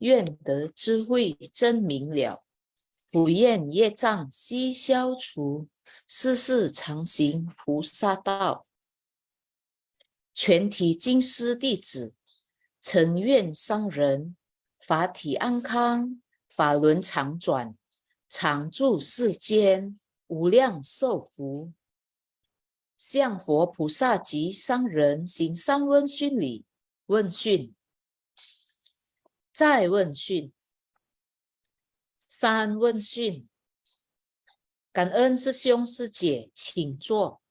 愿得智慧真明了，不愿业障悉消除，世世常行菩萨道。全体经师弟子，诚愿上人法体安康，法轮常转，常住世间，无量寿福。向佛菩萨及上人行三问讯礼。问讯，再问讯，三问讯。感恩师兄师姐，请坐。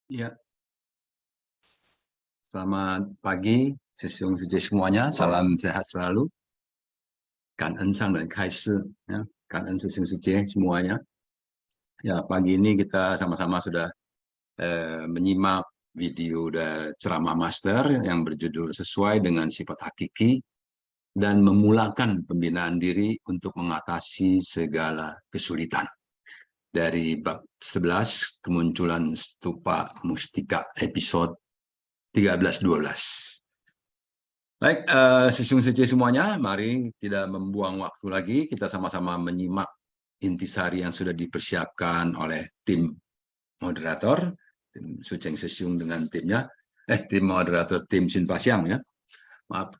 Ya, selamat pagi, sesung-sejak semuanya. Salam sehat selalu. Kangen sang dan kaisir, ya. Kangen sesung-sejak semuanya. Ya, pagi ini kita sama-sama sudah menyimak video dari ceramah master yang berjudul sesuai dengan sifat hakiki dan memulakan pembinaan diri untuk mengatasi segala kesulitan. Dari bab 11, kemunculan stupa mustika, episode 13-12. Baik, sesung sejati semuanya, mari tidak membuang waktu lagi, kita sama-sama menyimak intisari yang sudah dipersiapkan oleh tim moderator, tim Suceng Sesung dengan timnya, tim moderator tim Sinpasyang ya, maaf,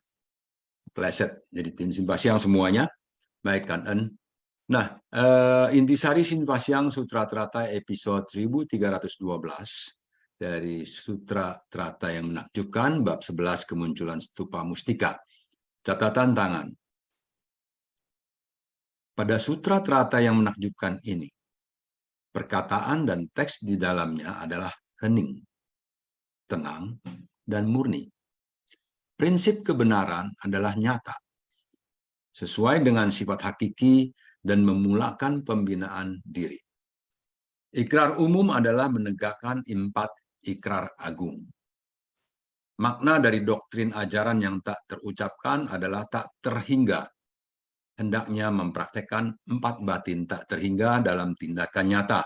pleset, jadi tim Sinpasyang semuanya, baik kan. Nah, intisari Sinpasyang Sutra Trata episode 1312 dari Sutra Trata yang menakjubkan, bab 11 kemunculan stupa mustika. Catatan tangan. Pada Sutra Trata yang menakjubkan ini, perkataan dan teks di dalamnya adalah hening, tenang, dan murni. Prinsip kebenaran adalah nyata, sesuai dengan sifat hakiki dan memulakan pembinaan diri. Ikrar umum adalah menegakkan 4 ikrar agung. Makna dari doktrin ajaran yang tak terucapkan adalah tak terhingga. Hendaknya mempraktekkan 4 batin tak terhingga dalam tindakan nyata.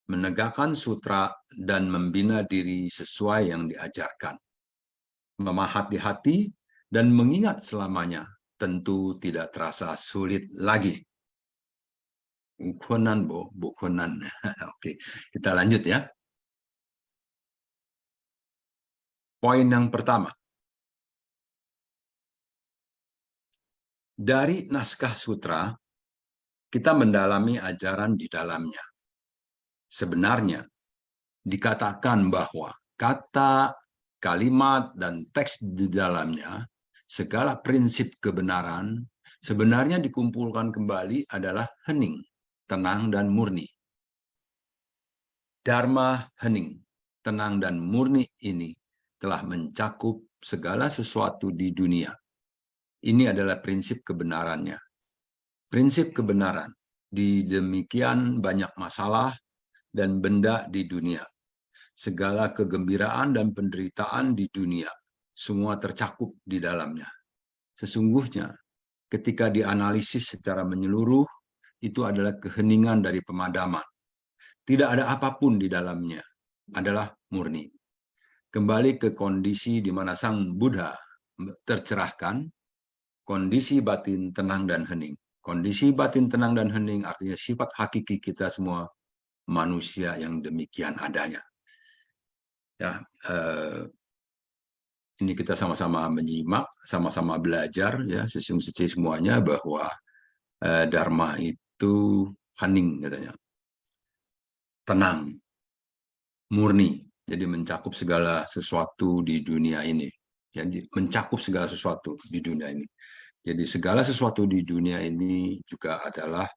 Menegakkan sutra dan membina diri sesuai yang diajarkan. Memahati hati dan mengingat selamanya tentu tidak terasa sulit lagi. Bukunan, bukunan. Oke, kita lanjut ya. Poin yang pertama. Dari naskah sutra, kita mendalami ajaran di dalamnya. Sebenarnya, dikatakan bahwa kata, kalimat, dan teks di dalamnya, segala prinsip kebenaran, sebenarnya dikumpulkan kembali adalah hening, tenang, dan murni. Dharma hening, tenang, dan murni ini telah mencakup segala sesuatu di dunia. Ini adalah prinsip kebenarannya. Prinsip kebenaran, di demikian banyak masalah dan benda di dunia. Segala kegembiraan dan penderitaan di dunia, semua tercakup di dalamnya. Sesungguhnya, ketika dianalisis secara menyeluruh, itu adalah keheningan dari pemadaman. Tidak ada apapun di dalamnya, adalah murni. Kembali ke kondisi di mana Sang Buddha tercerahkan, kondisi batin tenang dan hening. Kondisi batin tenang dan hening artinya sifat hakiki kita semua manusia yang demikian adanya. Ya, ini kita sama-sama menyimak, sama-sama belajar ya, sesung-sejati semuanya bahwa Dharma itu hening katanya, tenang, murni, jadi mencakup segala sesuatu di dunia ini. Jadi mencakup segala sesuatu di dunia ini. Jadi segala sesuatu di dunia ini juga adalah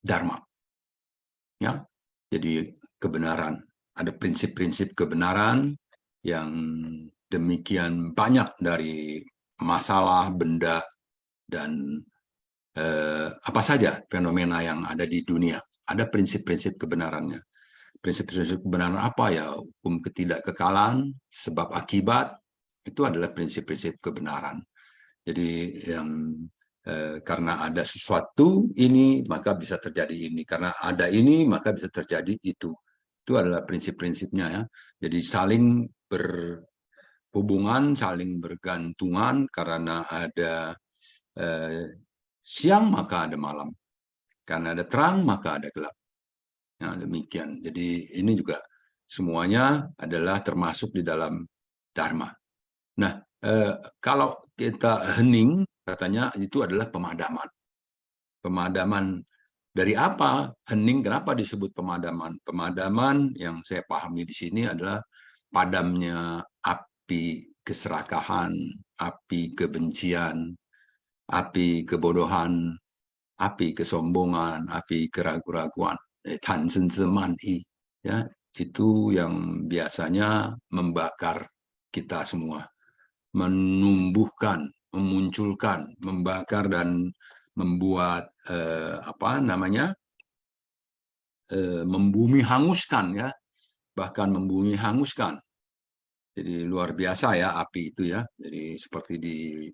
Dharma. Ya, jadi kebenaran. Ada prinsip-prinsip kebenaran yang demikian banyak dari masalah, benda, dan apa saja fenomena yang ada di dunia. ada prinsip-prinsip kebenarannya. Prinsip-prinsip kebenaran apa ya? Hukum ketidakkekalan, sebab akibat, itu adalah prinsip-prinsip kebenaran. Jadi yang karena ada sesuatu ini, maka bisa terjadi ini. Karena ada ini, maka bisa terjadi itu. Itu adalah prinsip-prinsipnya ya. Jadi saling berhubungan, saling bergantungan, karena ada siang maka ada malam. Karena ada terang maka ada gelap. Nah, demikian. Jadi ini juga semuanya adalah termasuk di dalam Dharma. Nah, kalau kita hening, katanya itu adalah pemadaman. Pemadaman dari apa? Hening, kenapa disebut pemadaman? Pemadaman yang saya pahami di sini adalah padamnya api keserakahan, api kebencian, api kebodohan, api kesombongan, api keraguan-raguan, ya, itu yang biasanya membakar kita semua, menumbuhkan, memunculkan, membakar dan membuat membumi hanguskan ya, bahkan membumi hanguskan. Jadi luar biasa ya api itu ya. Jadi seperti di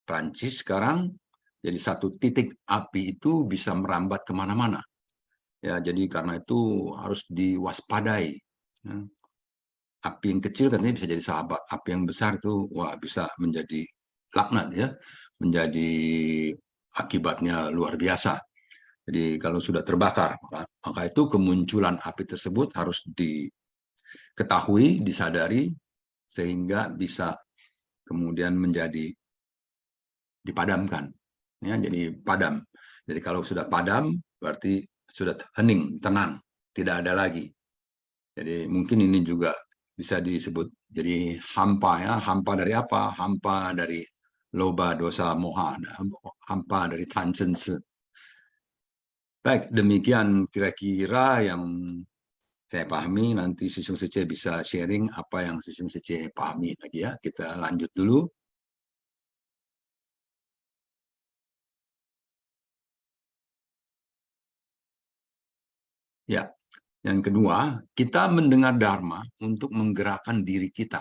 Prancis sekarang, jadi satu titik api itu bisa merambat kemana-mana. Ya, jadi karena itu harus diwaspadai. Ya. Api yang kecil katanya bisa jadi sahabat, api yang besar itu wah bisa menjadi laknat ya, menjadi akibatnya luar biasa. Jadi kalau sudah terbakar, maka itu kemunculan api tersebut harus diketahui, disadari, sehingga bisa kemudian menjadi dipadamkan. Ya, jadi padam. Jadi kalau sudah padam, berarti sudah hening, tenang, tidak ada lagi. Jadi mungkin ini juga bisa disebut jadi hampa ya. Hampa dari apa? Hampa dari loba, dosa, moha. Hampa dari tansense. Baik, demikian kira-kira yang saya pahami. Nanti Sisung Sece bisa sharing apa yang Sisung Sece pahami lagi ya. Kita lanjut dulu. Ya, yang kedua, kita mendengar Dharma untuk menggerakkan diri kita.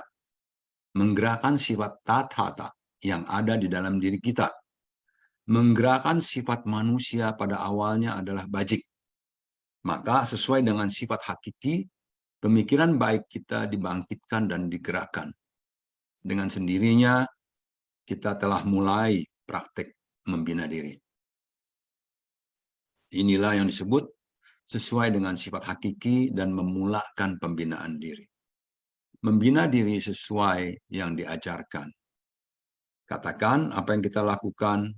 Menggerakkan sifat tathata yang ada di dalam diri kita. Menggerakkan sifat manusia pada awalnya adalah bajik. Maka sesuai dengan sifat hakiki, pemikiran baik kita dibangkitkan dan digerakkan. Dengan sendirinya, kita telah mulai praktek membina diri. Inilah yang disebut sesuai dengan sifat hakiki dan memulakan pembinaan diri. Membina diri sesuai yang diajarkan. Katakan apa yang kita lakukan,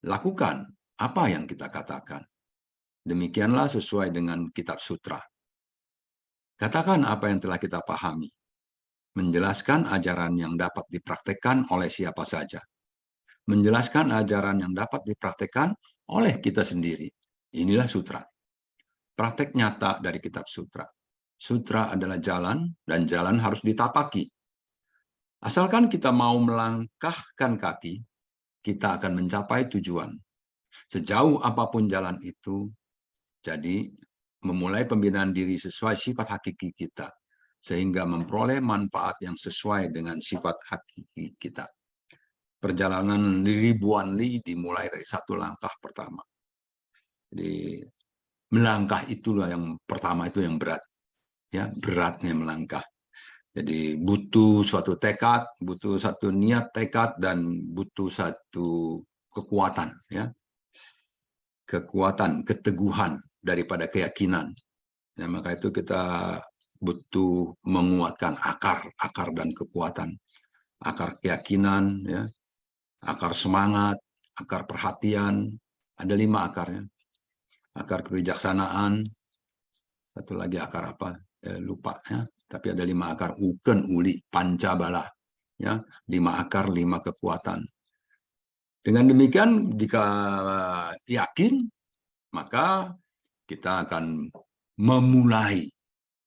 lakukan apa yang kita katakan. Demikianlah sesuai dengan kitab sutra. Katakan apa yang telah kita pahami. Menjelaskan ajaran yang dapat dipraktekkan oleh siapa saja. Menjelaskan ajaran yang dapat dipraktekkan oleh kita sendiri. Inilah sutra. Praktek nyata dari kitab sutra. Sutra adalah jalan, dan jalan harus ditapaki. Asalkan kita mau melangkahkan kaki, kita akan mencapai tujuan. Sejauh apapun jalan itu, jadi memulai pembinaan diri sesuai sifat hakiki kita, sehingga memperoleh manfaat yang sesuai dengan sifat hakiki kita. Perjalanan ribuan li dimulai dari satu langkah pertama. Jadi melangkah itulah yang pertama, itu yang berat. Ya, beratnya melangkah. Jadi butuh suatu tekad, butuh satu niat tekad, dan butuh satu kekuatan, ya. Kekuatan, keteguhan daripada keyakinan. Ya, maka itu kita butuh menguatkan akar dan kekuatan. Akar keyakinan, ya. Akar semangat, akar perhatian. Ada 5 akarnya. Akar kebijaksanaan, satu lagi akar apa? Lupa ya. Tapi ada 5 akar, uken, uli, pancabala. Ya, 5 akar, 5 kekuatan. Dengan demikian, jika yakin, maka kita akan memulai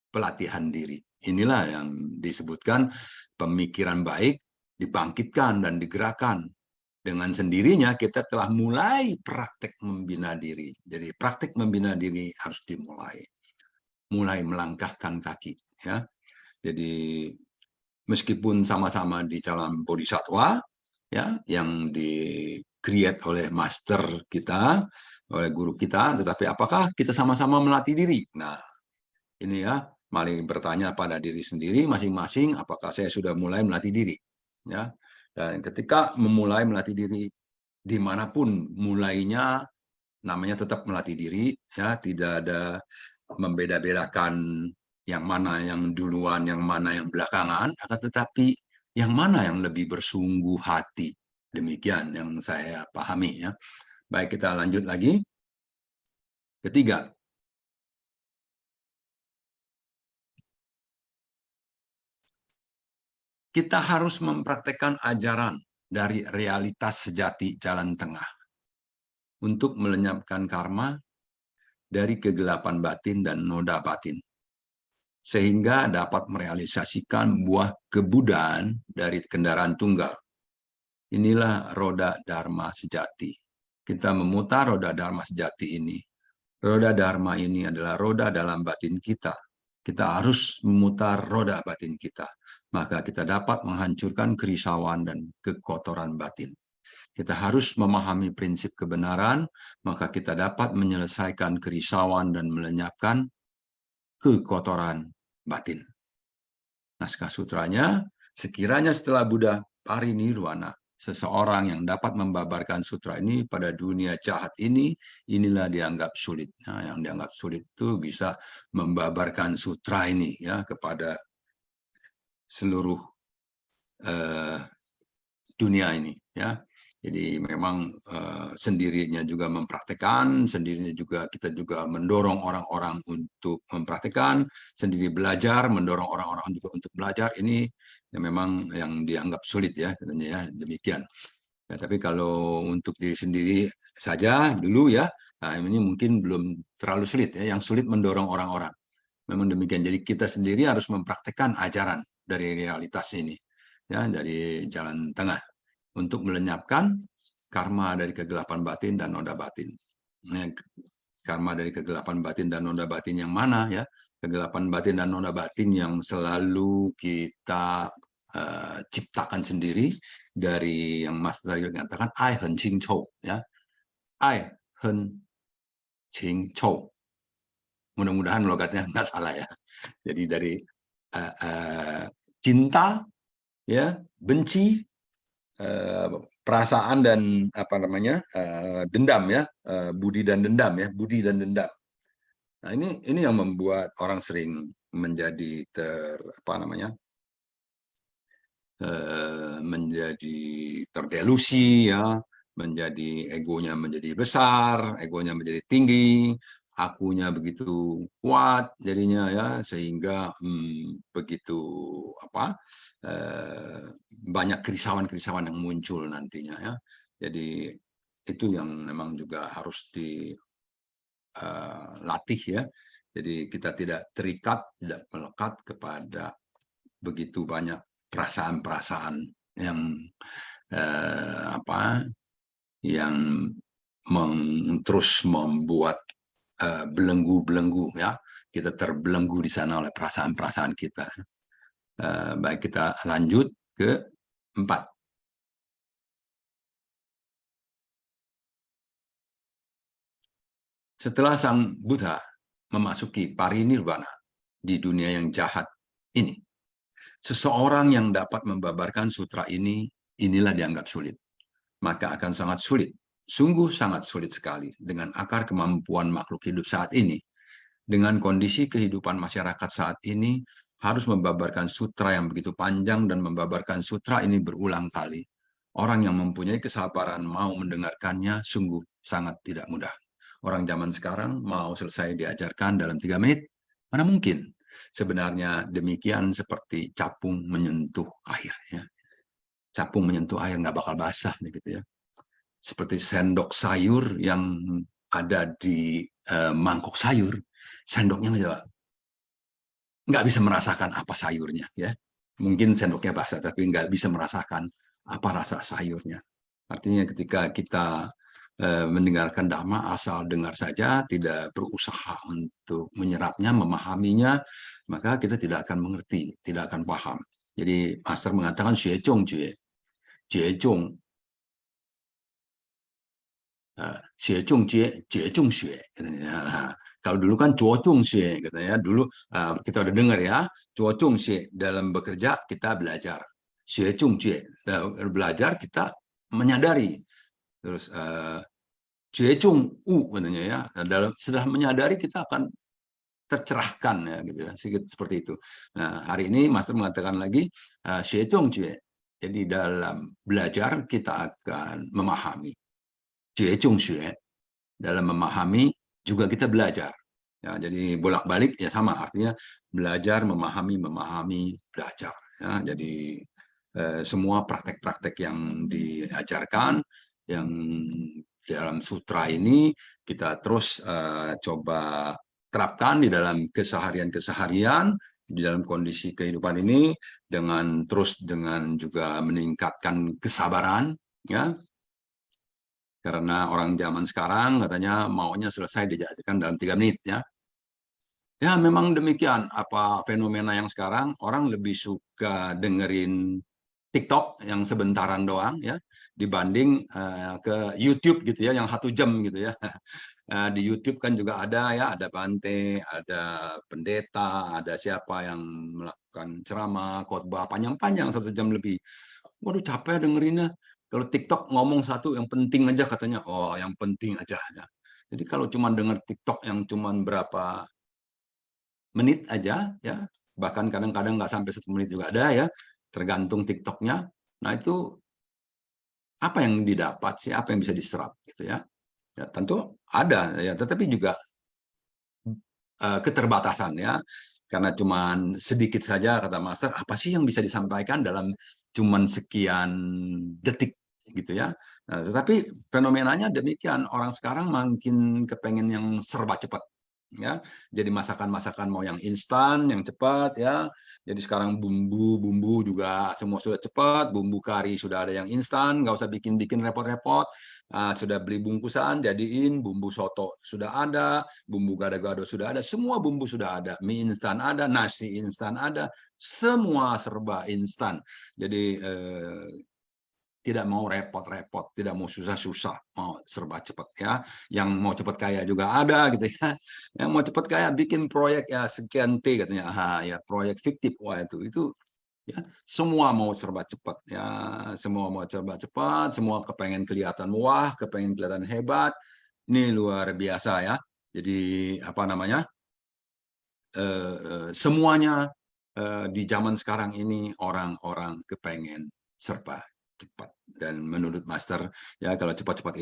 pelatihan diri. Inilah yang disebutkan pemikiran baik dibangkitkan dan digerakkan. dengan sendirinya kita telah mulai praktek membina diri. Jadi praktek membina diri harus dimulai. Mulai melangkahkan kaki. Ya. Jadi meskipun sama-sama di dalam bodhisatwa, ya, yang di-create oleh master kita, oleh guru kita, tetapi apakah kita sama-sama melatih diri? Nah, ini ya, mari bertanya pada diri sendiri masing-masing, apakah saya sudah mulai melatih diri? Ya, dan ketika memulai melatih diri, dimanapun mulainya, namanya tetap melatih diri, ya, tidak ada membeda-bedakan yang mana yang duluan, yang mana yang belakangan, akan tetapi yang mana yang lebih bersungguh hati. Demikian yang saya pahami, ya. Baik, kita lanjut lagi. Ketiga, kita harus mempraktekkan ajaran dari realitas sejati jalan tengah untuk melenyapkan karma dari kegelapan batin dan noda batin, sehingga dapat merealisasikan buah kebudaan dari kendaraan tunggal. Inilah roda dharma sejati. Kita memutar roda dharma sejati ini. Roda dharma ini adalah roda dalam batin kita. Kita harus memutar roda batin kita. Maka kita dapat menghancurkan kerisauan dan kekotoran batin. Kita harus memahami prinsip kebenaran, maka kita dapat menyelesaikan kerisauan dan melenyapkan kekotoran batin. Naskah sutranya, sekiranya setelah Buddha parinirwana, seseorang yang dapat membabarkan sutra ini pada dunia jahat ini, inilah dianggap sulit. Nah, yang dianggap sulit itu bisa membabarkan sutra ini, ya, kepada seluruh dunia ini, ya. Jadi memang sendirinya juga mempraktekkan, sendirinya juga kita juga mendorong orang-orang untuk mempraktekkan, sendiri belajar, mendorong orang-orang juga untuk belajar. Ini ya memang yang dianggap sulit, ya, katanya, ya, demikian. Ya, tapi kalau untuk diri sendiri saja dulu, ya, nah ini mungkin belum terlalu sulit, ya. Yang sulit mendorong orang-orang. Memang demikian. Jadi kita sendiri harus mempraktekkan ajaran dari realitas ini, ya, dari jalan tengah, untuk melenyapkan karma dari kegelapan batin dan noda batin. Nah, karma dari kegelapan batin dan noda batin yang mana, ya? Kegelapan batin dan noda batin yang selalu kita ciptakan sendiri, dari yang Mas tadi katakan ai hen ching chou, ya. Ai hen ching chou. Mudah-mudahan logatnya nggak salah, ya. Jadi dari cinta, ya, benci, perasaan, dan apa namanya, dendam, ya, budi dan dendam, ya, budi dan dendam. Nah, ini yang membuat orang sering menjadi menjadi terdelusi, ya, menjadi egonya menjadi besar, egonya menjadi tinggi, akunya begitu kuat jadinya, ya, sehingga begitu banyak kerisauan-kerisauan yang muncul nantinya, ya. Jadi itu yang memang juga harus dilatih, ya. Jadi kita tidak terikat, tidak melekat kepada begitu banyak perasaan-perasaan yang yang terus membuat belenggu-belenggu, ya. Kita terbelenggu di sana oleh perasaan-perasaan kita. Baik, kita lanjut ke 4. Setelah Sang Buddha memasuki parinirwana di dunia yang jahat ini, seseorang yang dapat membabarkan sutra ini, inilah dianggap sulit. Maka akan sangat sulit, sungguh sangat sulit sekali dengan akar kemampuan makhluk hidup saat ini, dengan kondisi kehidupan masyarakat saat ini, harus membabarkan sutra yang begitu panjang dan membabarkan sutra ini berulang kali. Orang yang mempunyai kesabaran mau mendengarkannya sungguh sangat tidak mudah. Orang zaman sekarang mau selesai diajarkan dalam 3 menit, mana mungkin? Sebenarnya demikian seperti capung menyentuh air, ya. Capung menyentuh air nggak bakal basah, gitu, ya. Seperti sendok sayur yang ada di mangkok sayur, sendoknya nggak bisa merasakan apa sayurnya, ya. Mungkin sendoknya basah, tapi nggak bisa merasakan apa rasa sayurnya. Artinya ketika kita mendengarkan dhamma asal dengar saja, tidak berusaha untuk menyerapnya, memahaminya, maka kita tidak akan mengerti, tidak akan paham. Jadi Master mengatakan xue zhong jue, jue zhong, xue zhong jue, jue zhong xue. Kalau dulu kan zuo zhong xue, katanya. Dulu kita udah dengar ya, zuo zhong xue, dalam bekerja kita belajar. Xue zhong jue, belajar kita menyadari. Terus Jejung katanya ya, dalam setelah menyadari kita akan tercerahkan ya gitu ya, sedikit seperti itu. Nah, hari ini Master mengatakan lagi Jejung Jue. Jadi dalam belajar kita akan memahami. Jejung Jue, dalam memahami juga kita belajar. Ya, jadi bolak-balik ya sama, artinya belajar, memahami, belajar. Ya, jadi semua praktek-praktek yang diajarkan, yang dalam sutra ini kita terus coba terapkan di dalam keseharian-keseharian, di dalam kondisi kehidupan ini, dengan juga meningkatkan kesabaran, ya. Karena orang zaman sekarang katanya maunya selesai dijajarkan dalam 3 menit, ya. Ya, memang demikian. Apa fenomena yang sekarang orang lebih suka dengerin TikTok yang sebentaran doang, ya, dibanding ke YouTube gitu ya, yang 1 jam gitu ya. Di YouTube kan juga ada ya, ada Bante, ada pendeta, ada siapa yang melakukan ceramah, khotbah panjang-panjang 1 jam lebih. Waduh, capek dengerinnya. Kalau TikTok ngomong satu yang penting aja katanya, oh yang penting aja. Ya. Jadi kalau cuma denger TikTok yang cuma berapa menit aja, ya, bahkan kadang-kadang nggak sampai 1 menit juga ada ya, tergantung TikToknya. Nah itu apa yang didapat sih, apa yang bisa diserap gitu ya? Ya tentu ada ya, tetapi juga keterbatasan ya, karena cuman sedikit saja kata Master, apa sih yang bisa disampaikan dalam cuman sekian detik gitu ya. Nah, tetapi fenomenanya demikian, orang sekarang makin kepengen yang serba cepat ya. Jadi masakan-masakan mau yang instan, yang cepat ya. Jadi sekarang bumbu juga semua sudah cepat, bumbu kari sudah ada yang instan, nggak usah bikin-bikin repot-repot. Sudah beli bungkusan, jadiin bumbu soto sudah ada, bumbu gado-gado sudah ada, semua bumbu sudah ada, mie instan ada, nasi instan ada, semua serba instan. Jadi tidak mau repot-repot, tidak mau susah-susah, mau serba cepat ya. Yang mau cepat kaya juga ada gitu ya. Yang mau cepat kaya bikin proyek ya sekian T katanya. Ya proyek fiktif, wah itu ya, semua mau serba cepat ya, semua mau serba cepat, semua kepengen kelihatan wah, kepengen kelihatan hebat. Ini luar biasa ya. Jadi apa namanya? Semuanya di zaman sekarang ini orang-orang kepengen serba cepat. Dan menurut Master ya, kalau cepat-cepat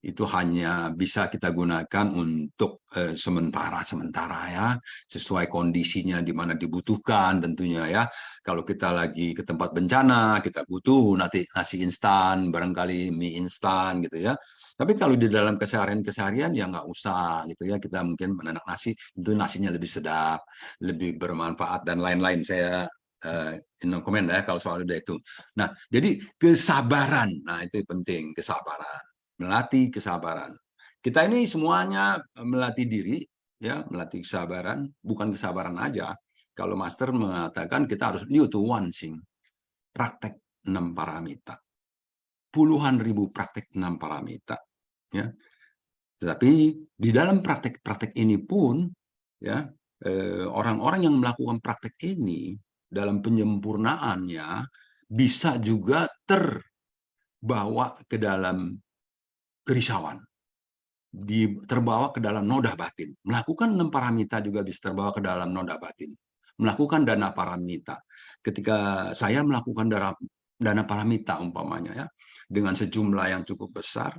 itu hanya bisa kita gunakan untuk sementara ya, sesuai kondisinya di mana dibutuhkan tentunya ya. Kalau kita lagi ke tempat bencana, kita butuh nanti nasi instan, barangkali mie instan gitu ya. Tapi kalau di dalam keseharian ya nggak usah gitu ya, kita mungkin menanak nasi, itu nasinya lebih sedap, lebih bermanfaat dan lain-lain. Saya no comment ya kalau soal itu. Nah, jadi kesabaran, nah itu penting, kesabaran, melatih kesabaran. Kita ini semuanya melatih diri, ya, melatih kesabaran, bukan kesabaran aja. Kalau Master mengatakan kita harus new to one thing, praktek 6 paramita, puluhan ribu praktek 6 paramita, ya. Tetapi di dalam praktek-praktek ini pun, ya, orang-orang yang melakukan praktek ini dalam penyempurnaannya bisa juga terbawa ke dalam kerisauan, terbawa ke dalam noda batin. Melakukan 6 paramita juga bisa terbawa ke dalam noda batin. Melakukan dana paramita. Ketika saya melakukan dana paramita umpamanya ya, dengan sejumlah yang cukup besar,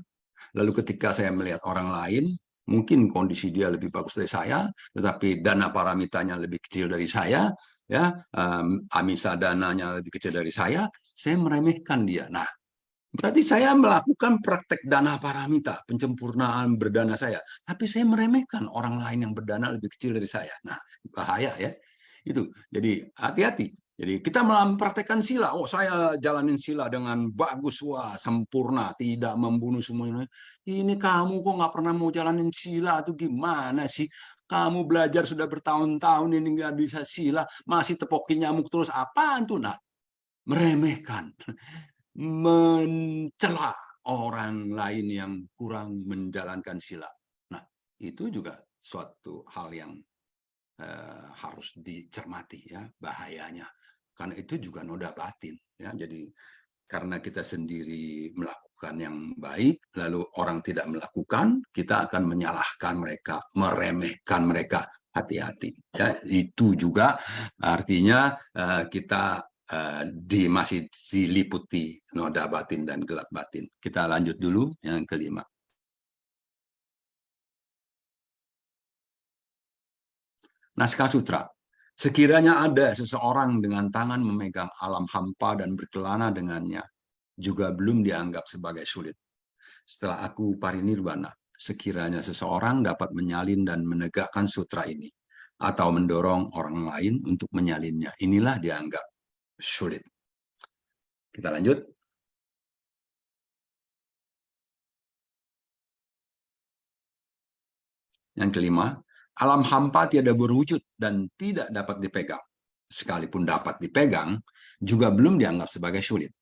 lalu ketika saya melihat orang lain, mungkin kondisi dia lebih bagus dari saya, tetapi dana paramitanya lebih kecil dari saya, ya, amisa dananya lebih kecil dari saya meremehkan dia. Nah, berarti saya melakukan praktek dana paramita, penyempurnaan berdana saya, tapi saya meremehkan orang lain yang berdana lebih kecil dari saya. Nah, bahaya ya. Itu. Jadi hati-hati. Jadi kita mempraktekkan sila. Oh, saya jalanin sila dengan bagus, wah sempurna, tidak membunuh semuanya. Ini kamu kok nggak pernah mau jalanin sila tuh gimana sih? Kamu belajar sudah bertahun-tahun ini nggak bisa sila, masih tepokin nyamuk terus, apaan tuh? Nah, meremehkan, mencela orang lain yang kurang menjalankan sila. Nah, itu juga suatu hal yang harus dicermati ya bahayanya, karena itu juga noda batin ya. Jadi karena kita sendiri melakukan yang baik lalu orang tidak melakukan, kita akan menyalahkan mereka, meremehkan mereka. Hati-hati ya, itu juga artinya kita masih diliputi noda batin dan gelap batin. Kita lanjut dulu yang kelima. Naskah Sutra. Sekiranya ada seseorang dengan tangan memegang alam hampa dan berkelana dengannya, juga belum dianggap sebagai sulit. Setelah aku parinirbana, sekiranya seseorang dapat menyalin dan menegakkan sutra ini, atau mendorong orang lain untuk menyalinnya, inilah dianggap sulit. Kita lanjut. Yang kelima, alam hampa tiada berwujud dan tidak dapat dipegang. Sekalipun dapat dipegang, juga belum dianggap sebagai sulit.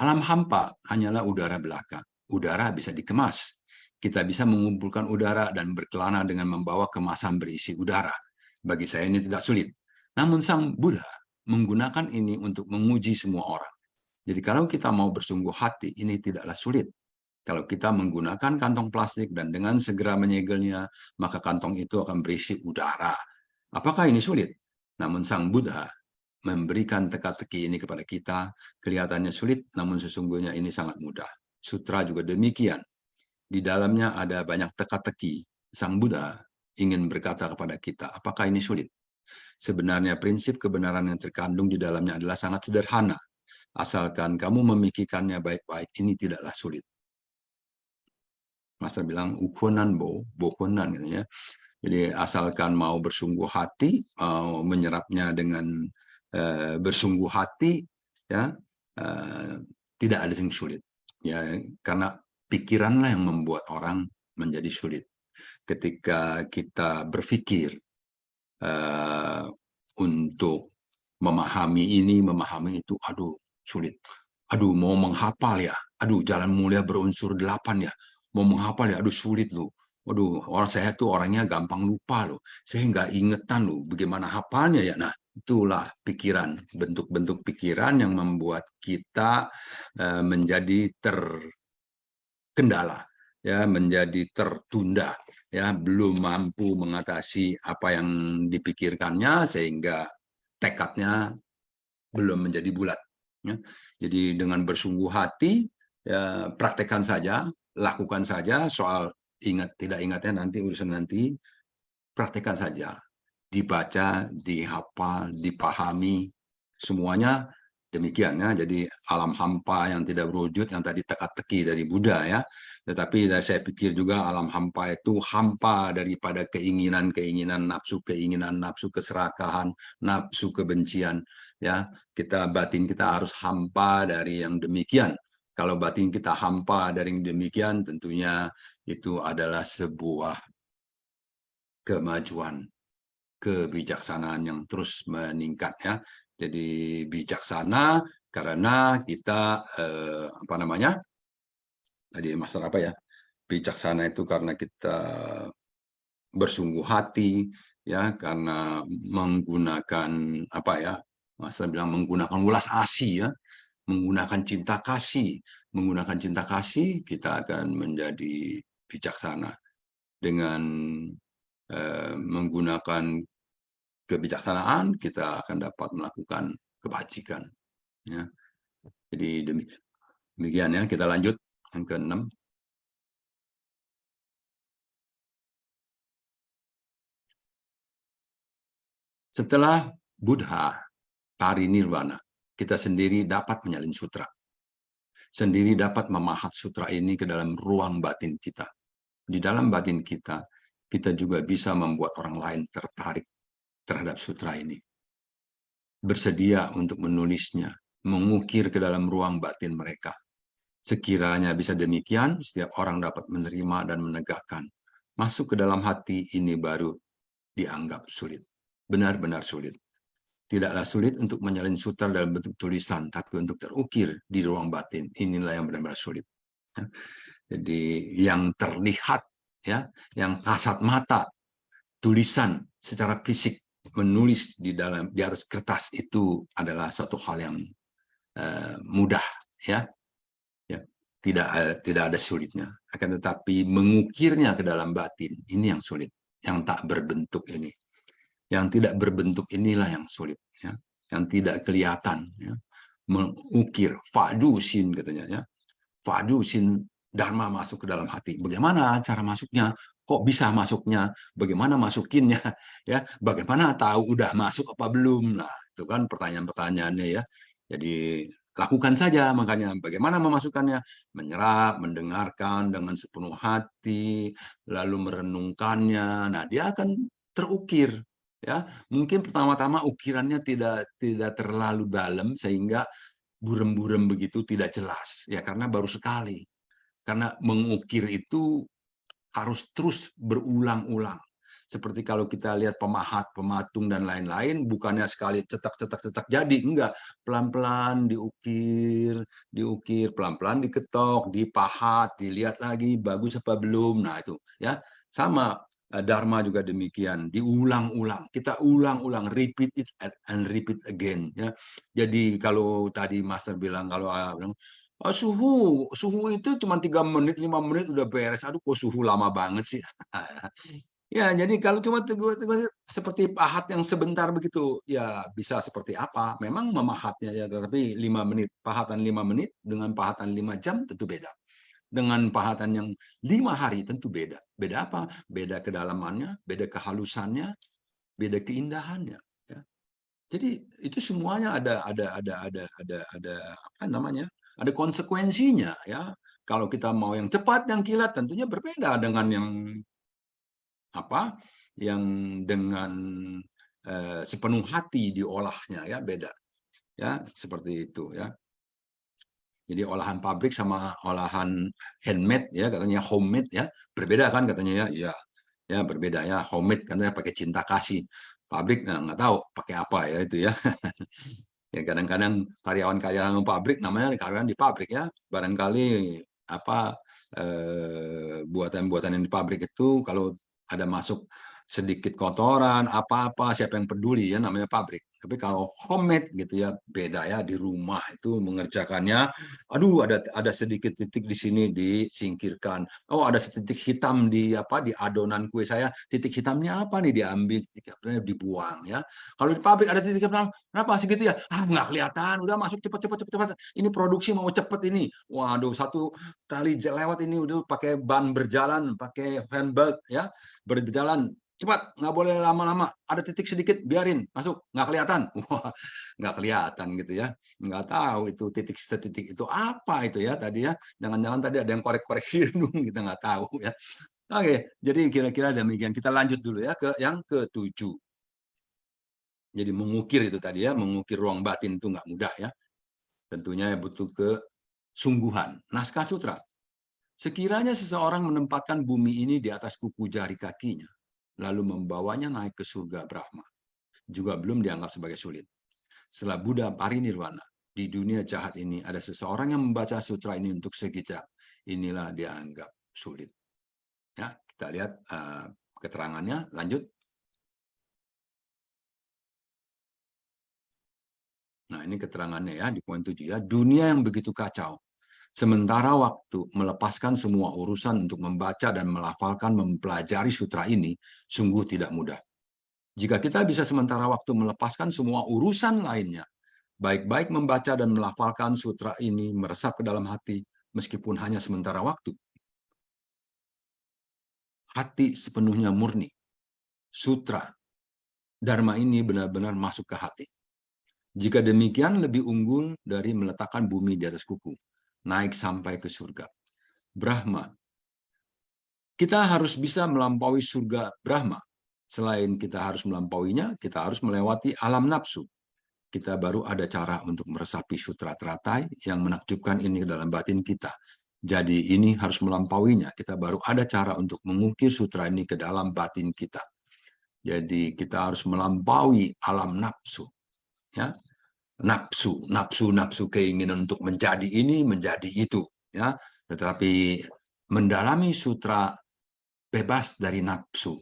Alam hampa hanyalah udara belaka. Udara bisa dikemas. Kita bisa mengumpulkan udara dan berkelana dengan membawa kemasan berisi udara. Bagi saya ini tidak sulit. Namun Sang Buddha menggunakan ini untuk menguji semua orang. Jadi kalau kita mau bersungguh hati, ini tidaklah sulit. Kalau kita menggunakan kantong plastik dan dengan segera menyegelnya, maka kantong itu akan berisi udara. Apakah ini sulit? Namun Sang Buddha memberikan teka-teki ini kepada kita, kelihatannya sulit, namun sesungguhnya ini sangat mudah. Sutra juga demikian. Di dalamnya ada banyak teka-teki. Sang Buddha ingin berkata kepada kita, apakah ini sulit? Sebenarnya prinsip kebenaran yang terkandung di dalamnya adalah sangat sederhana. Asalkan kamu memikirkannya baik-baik, ini tidaklah sulit. Master bilang, ukonan bokonan gitu ya. Jadi asalkan mau bersungguh hati, menyerapnya dengan bersungguh hati, ya tidak ada yang sulit. Ya, karena pikiranlah yang membuat orang menjadi sulit. Ketika kita berpikir untuk memahami ini, memahami itu, aduh sulit. Aduh mau menghafal ya, aduh jalan mulia berunsur 8 ya, mau menghafal ya, aduh sulit loh. Waduh, orang saya tuh orangnya gampang lupa loh. Saya nggak ingetan loh, bagaimana hafalnya ya. Nah, itulah pikiran, bentuk-bentuk pikiran yang membuat kita menjadi terkendala, ya, menjadi tertunda, ya, belum mampu mengatasi apa yang dipikirkannya sehingga tekadnya belum menjadi bulat. Ya. Jadi dengan bersungguh hati, ya, praktekkan saja, lakukan saja. Soal ingat tidak ingatnya nanti urusan nanti, praktekkan saja. Dibaca, dihafal, dipahami, semuanya demikian ya. Jadi alam hampa yang tidak berwujud yang tadi teka-teki dari Buddha ya. Tetapi saya pikir juga alam hampa itu hampa daripada keinginan-keinginan nafsu keserakahan, nafsu kebencian ya. Batin kita harus hampa dari yang demikian. Kalau batin kita hampa dari yang demikian, tentunya itu adalah sebuah kemajuan, kebijaksanaan yang terus meningkat ya. Jadi bijaksana karena kita apa namanya? Tadi masalah apa ya? Bijaksana itu karena kita bersungguh hati ya, karena menggunakan apa ya? Masalah bilang menggunakan welas asih ya, menggunakan cinta kasih. Menggunakan cinta kasih kita akan menjadi bijaksana. Dengan menggunakan kebijaksanaan kita akan dapat melakukan kebajikan ya. Jadi demikian ya, kita lanjut yang ke-6. Setelah Buddha parinirwana, kita sendiri dapat menyalin sutra, sendiri dapat memahat sutra ini ke dalam ruang batin kita. Di dalam batin kita, kita juga bisa membuat orang lain tertarik terhadap sutra ini. bersedia untuk menulisnya, mengukir ke dalam ruang batin mereka. Sekiranya bisa demikian, setiap orang dapat menerima dan menegakkan. Masuk ke dalam hati ini baru dianggap sulit. Benar-benar sulit. Tidaklah sulit untuk menyalin sutra dalam bentuk tulisan, tapi untuk terukir di ruang batin, inilah yang benar-benar sulit. Jadi yang terlihat, ya, yang kasat mata, tulisan secara fisik, menulis di atas kertas itu adalah satu hal yang mudah, ya. Tidak ada sulitnya. Akan tetapi mengukirnya ke dalam batin, ini yang sulit. Yang tak berbentuk ini. Yang tidak berbentuk inilah yang sulit. Ya. Yang tidak kelihatan. Ya. Mengukir, fadusin katanya. Ya. Fadusin Dharma masuk ke dalam hati. Bagaimana cara masuknya? Kok bisa masuknya? Bagaimana masukinnya? Ya, bagaimana tahu udah masuk apa belum? Nah, itu kan pertanyaan-pertanyaannya ya. Jadi lakukan saja, makanya bagaimana memasukkannya? Menyerap, mendengarkan dengan sepenuh hati, lalu merenungkannya. Nah, dia akan terukir. Ya, mungkin pertama-tama ukirannya tidak terlalu dalam sehingga burem-burem begitu tidak jelas. Ya, karena baru sekali. Karena mengukir itu harus terus berulang-ulang. Seperti kalau kita lihat pemahat, pematung, dan lain-lain, bukannya sekali cetak-cetak-cetak jadi, enggak. Pelan-pelan diukir, pelan-pelan diketok, dipahat, dilihat lagi, bagus apa belum. Nah itu, ya sama. Dharma juga demikian, diulang-ulang. Kita ulang-ulang, repeat it and repeat again. Ya. Jadi kalau tadi Master bilang, kalau bilang, oh, suhu itu cuma 3 menit, 5 menit udah beres. Aduh, kok suhu lama banget sih. Ya, jadi kalau cuma seperti pahat yang sebentar begitu, ya bisa seperti apa? Memang memahatnya ya, tapi 5 menit, pahatan 5 menit dengan pahatan 5 jam tentu beda. Dengan pahatan yang 5 hari tentu beda. Beda apa? Beda kedalamannya, beda kehalusannya, beda keindahannya. Ya. Jadi itu semuanya ada apa namanya? Ada konsekuensinya ya. Kalau kita mau yang cepat, yang kilat, tentunya berbeda dengan yang apa? Yang dengan sepenuh hati diolahnya ya, beda. Ya, seperti itu ya. Jadi olahan pabrik sama olahan handmade ya, katanya homemade ya, berbeda kan katanya ya. Iya. Ya, berbeda ya. Homemade katanya pakai cinta kasih. Pabrik nah, nggak tahu pakai apa ya itu ya. Ya kadang-kadang karyawan-karyawan pabrik namanya karyawan di pabrik ya. Barangkali apa buatan-buatan yang di pabrik itu kalau ada masuk sedikit kotoran apa-apa siapa yang peduli ya, namanya pabrik. Tapi kalau homemade gitu ya beda ya, di rumah itu mengerjakannya. Aduh, ada sedikit titik di sini disingkirkan. Oh, ada titik hitam di apa di adonan kue saya. Titik hitamnya apa nih, diambil, titik hitamnya dibuang ya. Kalau di pabrik ada titik hitam, kenapa segitu ya? Ah, nggak kelihatan, udah masuk cepat. Ini produksi mau cepet ini. Waduh, satu kali lewat ini udah pakai ban berjalan, pakai handbelt ya, berjalan cepat, nggak boleh lama-lama. Ada titik sedikit, biarin masuk, nggak kelihatan. Wah, nggak kelihatan gitu ya. Nggak tahu itu titik itu apa itu ya tadi ya. Jangan-jangan tadi ada yang korek-korek hidung, kita nggak tahu ya. Oke, jadi kira-kira demikian. Kita lanjut dulu ya ke yang ke-7. Jadi mengukir itu tadi ya, mengukir ruang batin itu nggak mudah ya. Tentunya butuh kesungguhan. Naskah sutra. Sekiranya seseorang menempatkan bumi ini di atas kuku jari kakinya, lalu membawanya naik ke surga Brahma, juga belum dianggap sebagai sulit. Setelah Buddha parinirwana, di dunia jahat ini ada seseorang yang membaca sutra ini untuk sekejap. Inilah dianggap sulit. Ya, kita lihat keterangannya. Lanjut. Nah, ini keterangannya ya di poin 7 ya. Dunia yang begitu kacau. Sementara waktu melepaskan semua urusan untuk membaca dan melafalkan mempelajari sutra ini sungguh tidak mudah. Jika kita bisa sementara waktu melepaskan semua urusan lainnya, baik-baik membaca dan melafalkan sutra ini meresap ke dalam hati, meskipun hanya sementara waktu. Hati sepenuhnya murni. Sutra, Dharma ini benar-benar masuk ke hati. Jika demikian lebih unggul dari meletakkan bumi di atas kuku, naik sampai ke surga. Brahma. Kita harus bisa melampaui surga Brahma. Selain kita harus melampauinya, kita harus melewati alam nafsu. kita baru ada cara untuk meresapi sutra teratai yang menakjubkan ini dalam batin kita. Jadi ini harus melampauinya. Kita baru ada cara untuk mengukir sutra ini ke dalam batin kita. Jadi kita harus melampaui alam nafsu. Ya, nafsu keinginan untuk menjadi ini, menjadi itu. Ya, tetapi mendalami sutra bebas dari nafsu.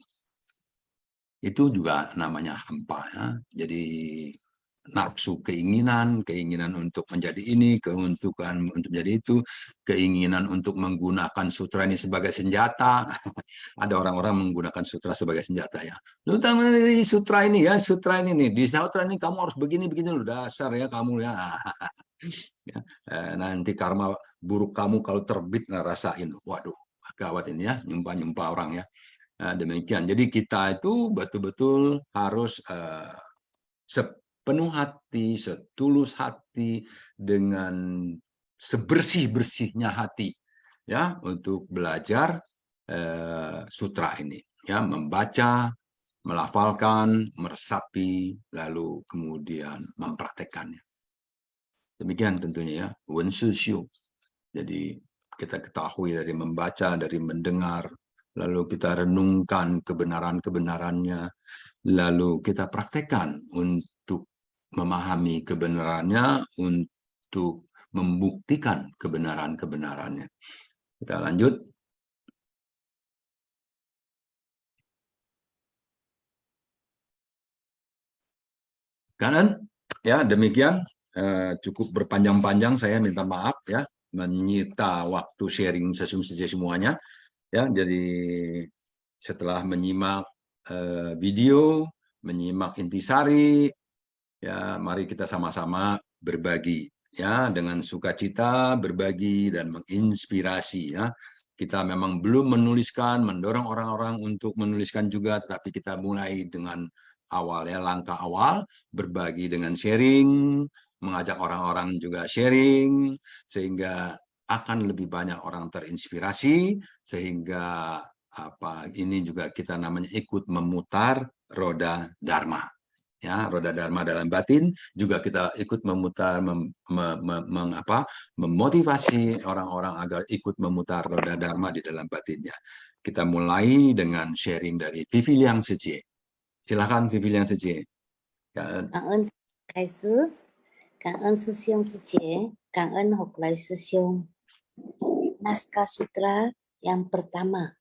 Itu juga namanya hampa. Ya. Jadi nafsu keinginan untuk menjadi ini, keuntungan untuk menjadi itu, keinginan untuk menggunakan sutra ini sebagai senjata. Ada orang-orang menggunakan sutra sebagai senjata ya. Lu tahu dari sutra ini ya, sutra ini nih, di sutra ini kamu harus begini lu dasar ya kamu ya. Ya, nanti karma buruk kamu kalau terbit ngerasain. Waduh, gawat ini ya, nyumpah orang ya. Nah, demikian. Jadi kita itu betul-betul harus sepenuh hati, setulus hati, dengan sebersih-bersihnya hati, ya, untuk belajar sutra ini, ya, membaca, melafalkan, meresapi, lalu kemudian mempraktekannya. Demikian tentunya ya, wen shi xiu. Jadi kita ketahui dari membaca, dari mendengar, lalu kita renungkan kebenaran-kebenarannya, lalu kita praktekkan untuk memahami kebenarannya, untuk membuktikan kebenaran-kebenarannya. Kita lanjut. Kanan, ya demikian. Cukup berpanjang-panjang, saya minta maaf ya, menyita waktu sharing sesi semuanya. Ya, jadi setelah menyimak video, menyimak intisari, ya mari kita sama-sama berbagi ya, dengan sukacita berbagi dan menginspirasi ya. Kita memang belum menuliskan, mendorong orang-orang untuk menuliskan juga, tapi kita mulai dengan awal ya, langkah awal, berbagi dengan sharing, mengajak orang-orang juga sharing, sehingga akan lebih banyak orang terinspirasi, sehingga ini juga kita namanya ikut memutar roda dharma. Ya, roda dharma dalam batin juga kita ikut memutar, memotivasi orang-orang agar ikut memutar roda dharma di dalam batinnya. Kita mulai dengan sharing dari Vivi Liang Sejie. Silakan Vivi Liang Sejie. Cảm ơn Thầy Sư, cảm ơn Sư Siêu Sư Chế, cảm ơn Học Lai Sư Siêu. Naskah Sutra yang pertama.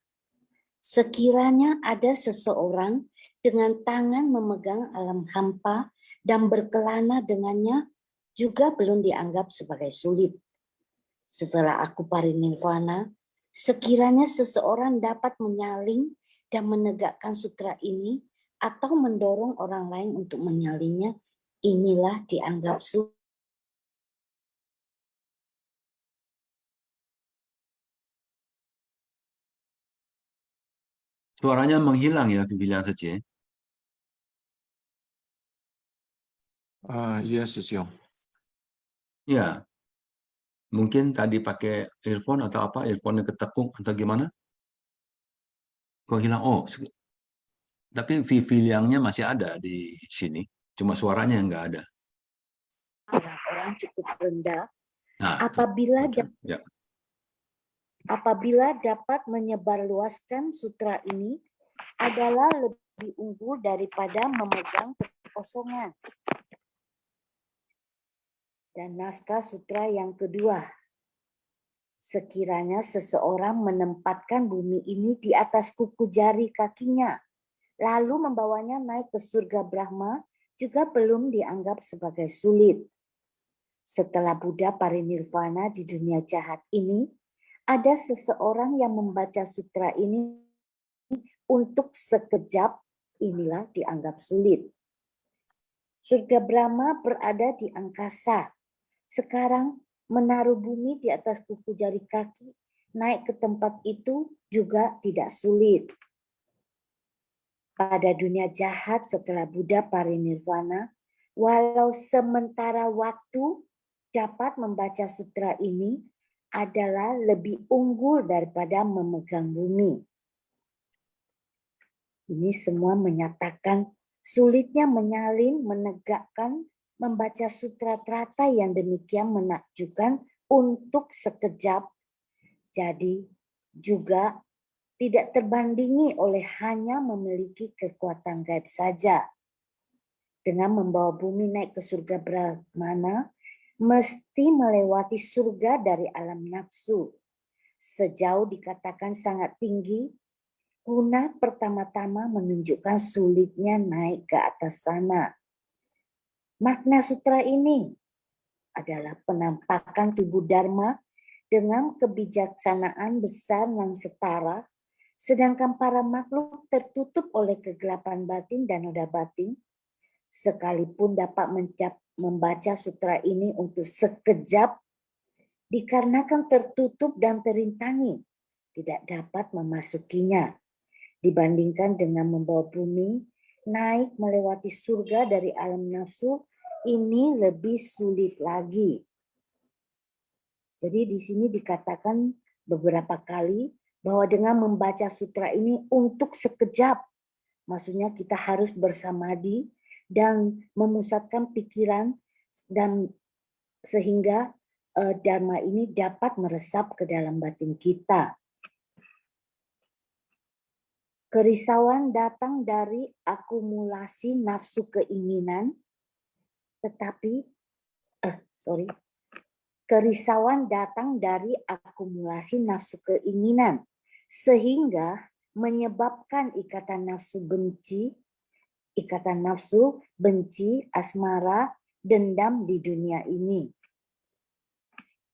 Sekiranya ada seseorang dengan tangan memegang alam hampa dan berkelana dengannya, juga belum dianggap sebagai sulit. Setelah aku parinirvana, sekiranya seseorang dapat menyalin dan menegakkan sutra ini atau mendorong orang lain untuk menyalinnya, inilah dianggap sulit. Suaranya menghilang ya, Vivi Liang Sejie. Iya, Sisyong. Ya, mungkin tadi pakai earphone atau apa, earphone-nya ketekuk atau gimana? Kok hilang? Oh, tapi Vivi Liangnya masih ada di sini, cuma suaranya yang nggak ada. Orang-orang cukup rendah Nah, apabila dapat menyebarluaskan sutra ini adalah lebih unggul daripada memegang kekosongan. Dan naskah sutra yang kedua. Sekiranya seseorang menempatkan bumi ini di atas kuku jari kakinya, lalu membawanya naik ke surga Brahma, juga belum dianggap sebagai sulit. Setelah Buddha parinirvana di dunia jahat ini, ada seseorang yang membaca sutra ini untuk sekejap, inilah dianggap sulit. Surga Brahma berada di angkasa. Sekarang menaruh bumi di atas kuku jari kaki, naik ke tempat itu juga tidak sulit. Pada dunia jahat setelah Buddha parinirvana, walau sementara waktu dapat membaca sutra ini adalah lebih unggul daripada memegang bumi. Ini semua menyatakan sulitnya menyalin, menegakkan membaca sutra trata yang demikian menakjubkan untuk sekejap, jadi juga tidak terbandingi oleh hanya memiliki kekuatan gaib saja. Dengan membawa bumi naik ke surga Brahmana, mesti melewati surga dari alam nafsu. Sejauh dikatakan sangat tinggi, guna pertama-tama menunjukkan sulitnya naik ke atas sana. Makna sutra ini adalah penampakan tubuh Dharma dengan kebijaksanaan besar yang setara, sedangkan para makhluk tertutup oleh kegelapan batin dan noda batin, sekalipun dapat membaca sutra ini untuk sekejap, dikarenakan tertutup dan terintangi, tidak dapat memasukinya. Dibandingkan dengan membawa bumi naik melewati surga dari alam nafsu, ini lebih sulit lagi. Jadi di sini dikatakan beberapa kali bahwa dengan membaca sutra ini untuk sekejap, maksudnya kita harus bersamadi dan memusatkan pikiran dan sehingga Dharma ini dapat meresap ke dalam batin kita. Kerisauan datang dari akumulasi nafsu keinginan, kerisauan datang dari akumulasi nafsu keinginan, sehingga menyebabkan ikatan nafsu benci, asmara, dendam di dunia ini.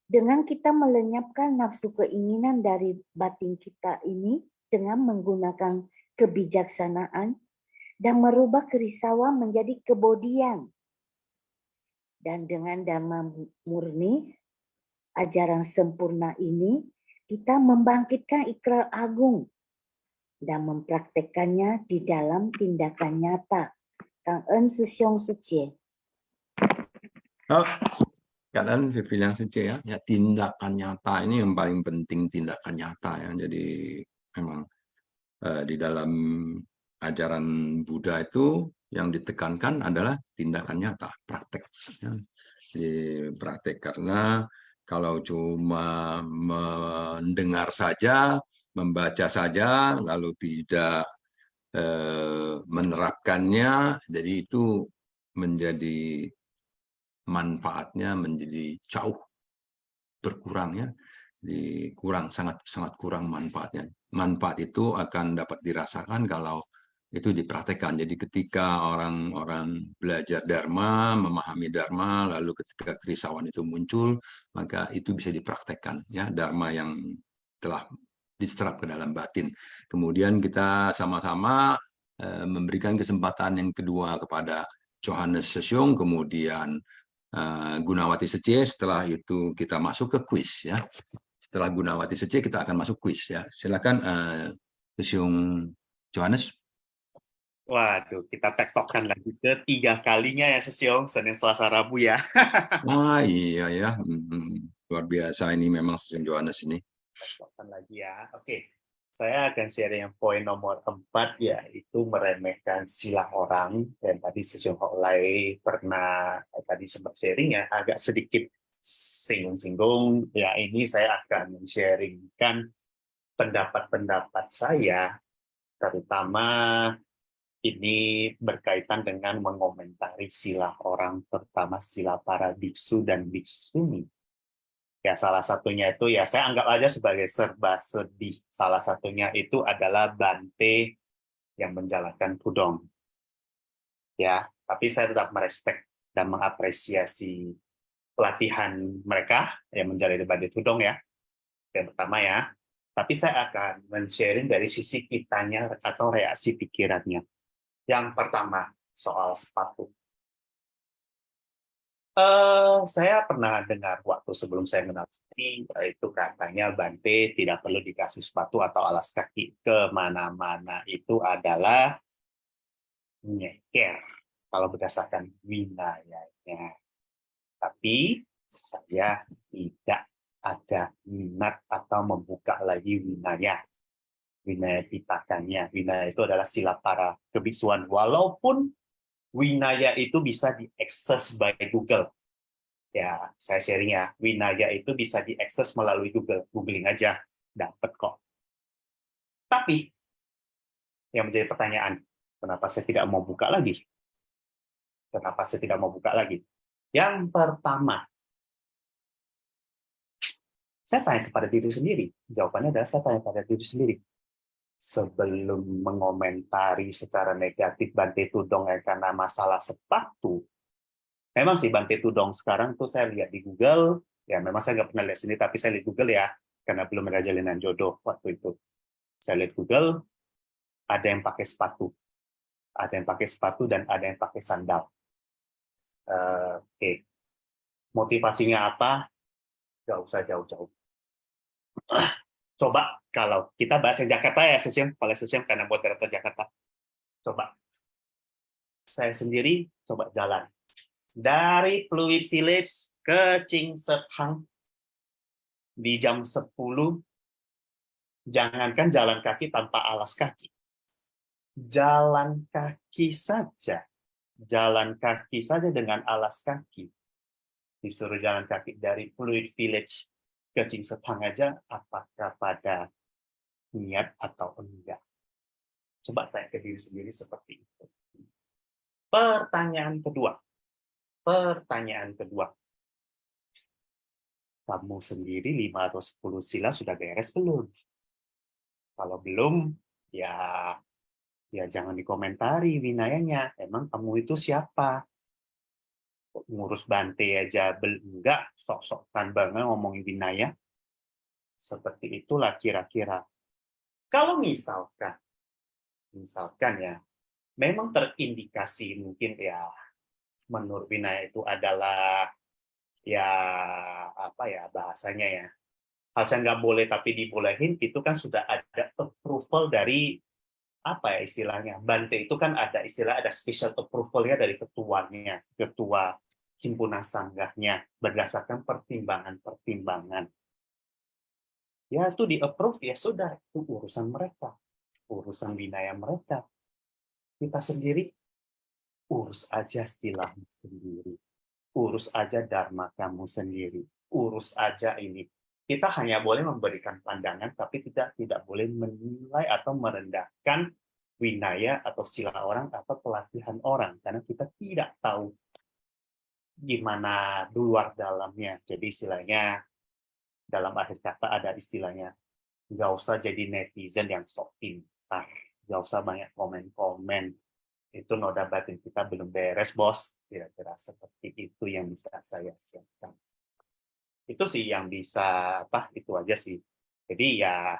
Dengan kita melenyapkan nafsu keinginan dari batin kita ini, dengan menggunakan kebijaksanaan dan merubah kerisauan menjadi kebodian. Dan dengan Dharma murni, ajaran sempurna ini, kita membangkitkan ikrar agung dan mempraktekannya di dalam tindakan nyata. Kang En Sesiong Secie. Oh, keadaan bilang saja ya, tindakan nyata ini yang paling penting, tindakan nyata ya. Jadi memang di dalam ajaran Buddha itu yang ditekankan adalah tindakan nyata, praktek. Ya. Jadi praktek, karena kalau cuma mendengar saja, membaca saja, lalu tidak menerapkannya, jadi itu menjadi manfaatnya menjadi jauh berkurang ya. Jadi sangat kurang manfaatnya. Manfaat itu akan dapat dirasakan kalau itu dipraktekkan. Jadi ketika orang-orang belajar Dharma, memahami Dharma, lalu ketika kerisauan itu muncul, maka itu bisa dipraktekkan ya, Dharma yang telah diserap ke dalam batin. Kemudian kita sama-sama memberikan kesempatan yang kedua kepada Johannes Sesiong, kemudian Gunawati Secie. Setelah itu kita masuk ke kuis ya. Setelah Gunawati Secie kita akan masuk kuis ya. Silakan Sesiong Johannes. Waduh, kita tektokan lagi ketiga kalinya ya Sesiong, Senin, Selasa, Rabu ya. Iya ya, luar biasa ini memang Sesiong Johannes ini. Tektokan lagi ya. Oke, saya akan share yang poin nomor 4, yaitu meremehkan sila orang. Dan tadi Sesiong Holai pernah tadi sempat sharing ya, agak sedikit singgung-singgung. Ya, ini saya akan men-sharingkan pendapat-pendapat saya, terutama ini berkaitan dengan mengomentari sila orang, terutama sila para biksu dan biksuni. Ya, salah satunya itu ya saya anggap aja sebagai serba sedih. Salah satunya itu adalah Bante yang menjalankan tudong. Ya, tapi saya tetap merespek dan mengapresiasi pelatihan mereka yang menjalani Bante tudong ya. Yang pertama ya. Tapi saya akan men-sharing dari sisi kitanya atau reaksi pikirannya. Yang pertama, soal sepatu. Saya pernah dengar waktu sebelum saya kenal Sisi, itu katanya Bante tidak perlu dikasih sepatu atau alas kaki kemana-mana. Itu adalah nyeker, kalau berdasarkan winayanya. Tapi saya tidak ada minat atau membuka lagi winaya. Winaya pitakannya. Winaya itu adalah sila para kebiksuan. Walaupun Winaya itu bisa diakses by Google. Ya, saya sharing ya. Winaya itu bisa diakses melalui Google. Googling aja, dapat kok. Tapi, yang menjadi pertanyaan, kenapa saya tidak mau buka lagi? Kenapa saya tidak mau buka lagi? Yang pertama, saya tanya kepada diri sendiri. Jawabannya adalah saya tanya kepada diri sendiri. Sebelum mengomentari secara negatif Bante Tudong karena masalah sepatu, memang sih Bante Tudong sekarang tuh saya lihat di Google, ya memang saya nggak pernah lihat sini, tapi saya lihat Google ya, karena belum ada jalinan jodoh waktu itu. Saya lihat Google, ada yang pakai sepatu. Ada yang pakai sepatu dan ada yang pakai sandal. Oke. Motivasinya apa? Nggak usah jauh-jauh. Coba kalau kita bahas yang Jakarta ya, Kepala Sesium karena moderator Jakarta. Coba. Saya sendiri coba jalan. Dari Pluit Village ke Ching Sethang di jam 10, jangankan jalan kaki tanpa alas kaki. Jalan kaki saja dengan alas kaki. Disuruh jalan kaki dari Pluit Village ke Ching Sethang aja, apakah pada niat atau enggak? Coba tanya ke diri sendiri seperti itu. Pertanyaan kedua. Kamu sendiri 5 atau 10 sila sudah beres belum? Kalau belum, ya jangan dikomentari winayanya. Emang kamu itu siapa? Ngurus Bante aja enggak, sok-sokan banget ngomongin winaya. Seperti itulah kira-kira. Kalau misalkan ya, memang terindikasi mungkin ya menurut winaya itu adalah ya apa ya bahasanya ya, harusnya nggak boleh tapi dibolehin, itu kan sudah ada approval dari apa ya istilahnya, Bante itu kan ada istilah, ada special approval-nya dari ketua himpunan sanggahnya berdasarkan pertimbangan. Ya itu di-approve, ya sudah, itu urusan mereka, urusan winaya mereka. Kita sendiri urus aja istilahmu sendiri, urus aja dharma kamu sendiri, urus aja ini. Kita hanya boleh memberikan pandangan, tapi kita tidak boleh menilai atau merendahkan winaya atau sila orang atau pelatihan orang, karena kita tidak tahu gimana luar dalamnya. Jadi istilahnya, dalam akhir kata ada istilahnya, nggak usah jadi netizen yang sok pintar, nggak usah banyak komen-komen. Itu noda batin kita belum beres, bos. Kira-kira seperti itu yang bisa saya siapkan. Itu sih yang bisa, itu aja sih. Jadi ya,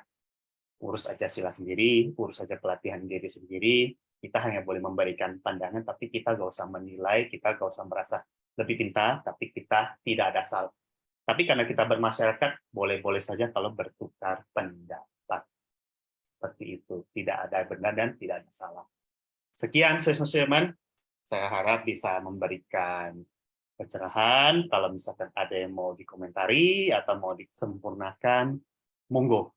urus aja sila sendiri, urus aja pelatihan diri sendiri. Kita hanya boleh memberikan pandangan, tapi kita nggak usah menilai, kita nggak usah merasa lebih pintar, tapi kita tidak ada salah. Tapi karena kita bermasyarakat, boleh-boleh saja kalau bertukar pendapat. Seperti itu. Tidak ada benar dan tidak ada salah. Sekian, Sesium, saya harap bisa memberikan pencerahan. Kalau misalkan ada yang mau dikomentari atau mau disempurnakan, monggo.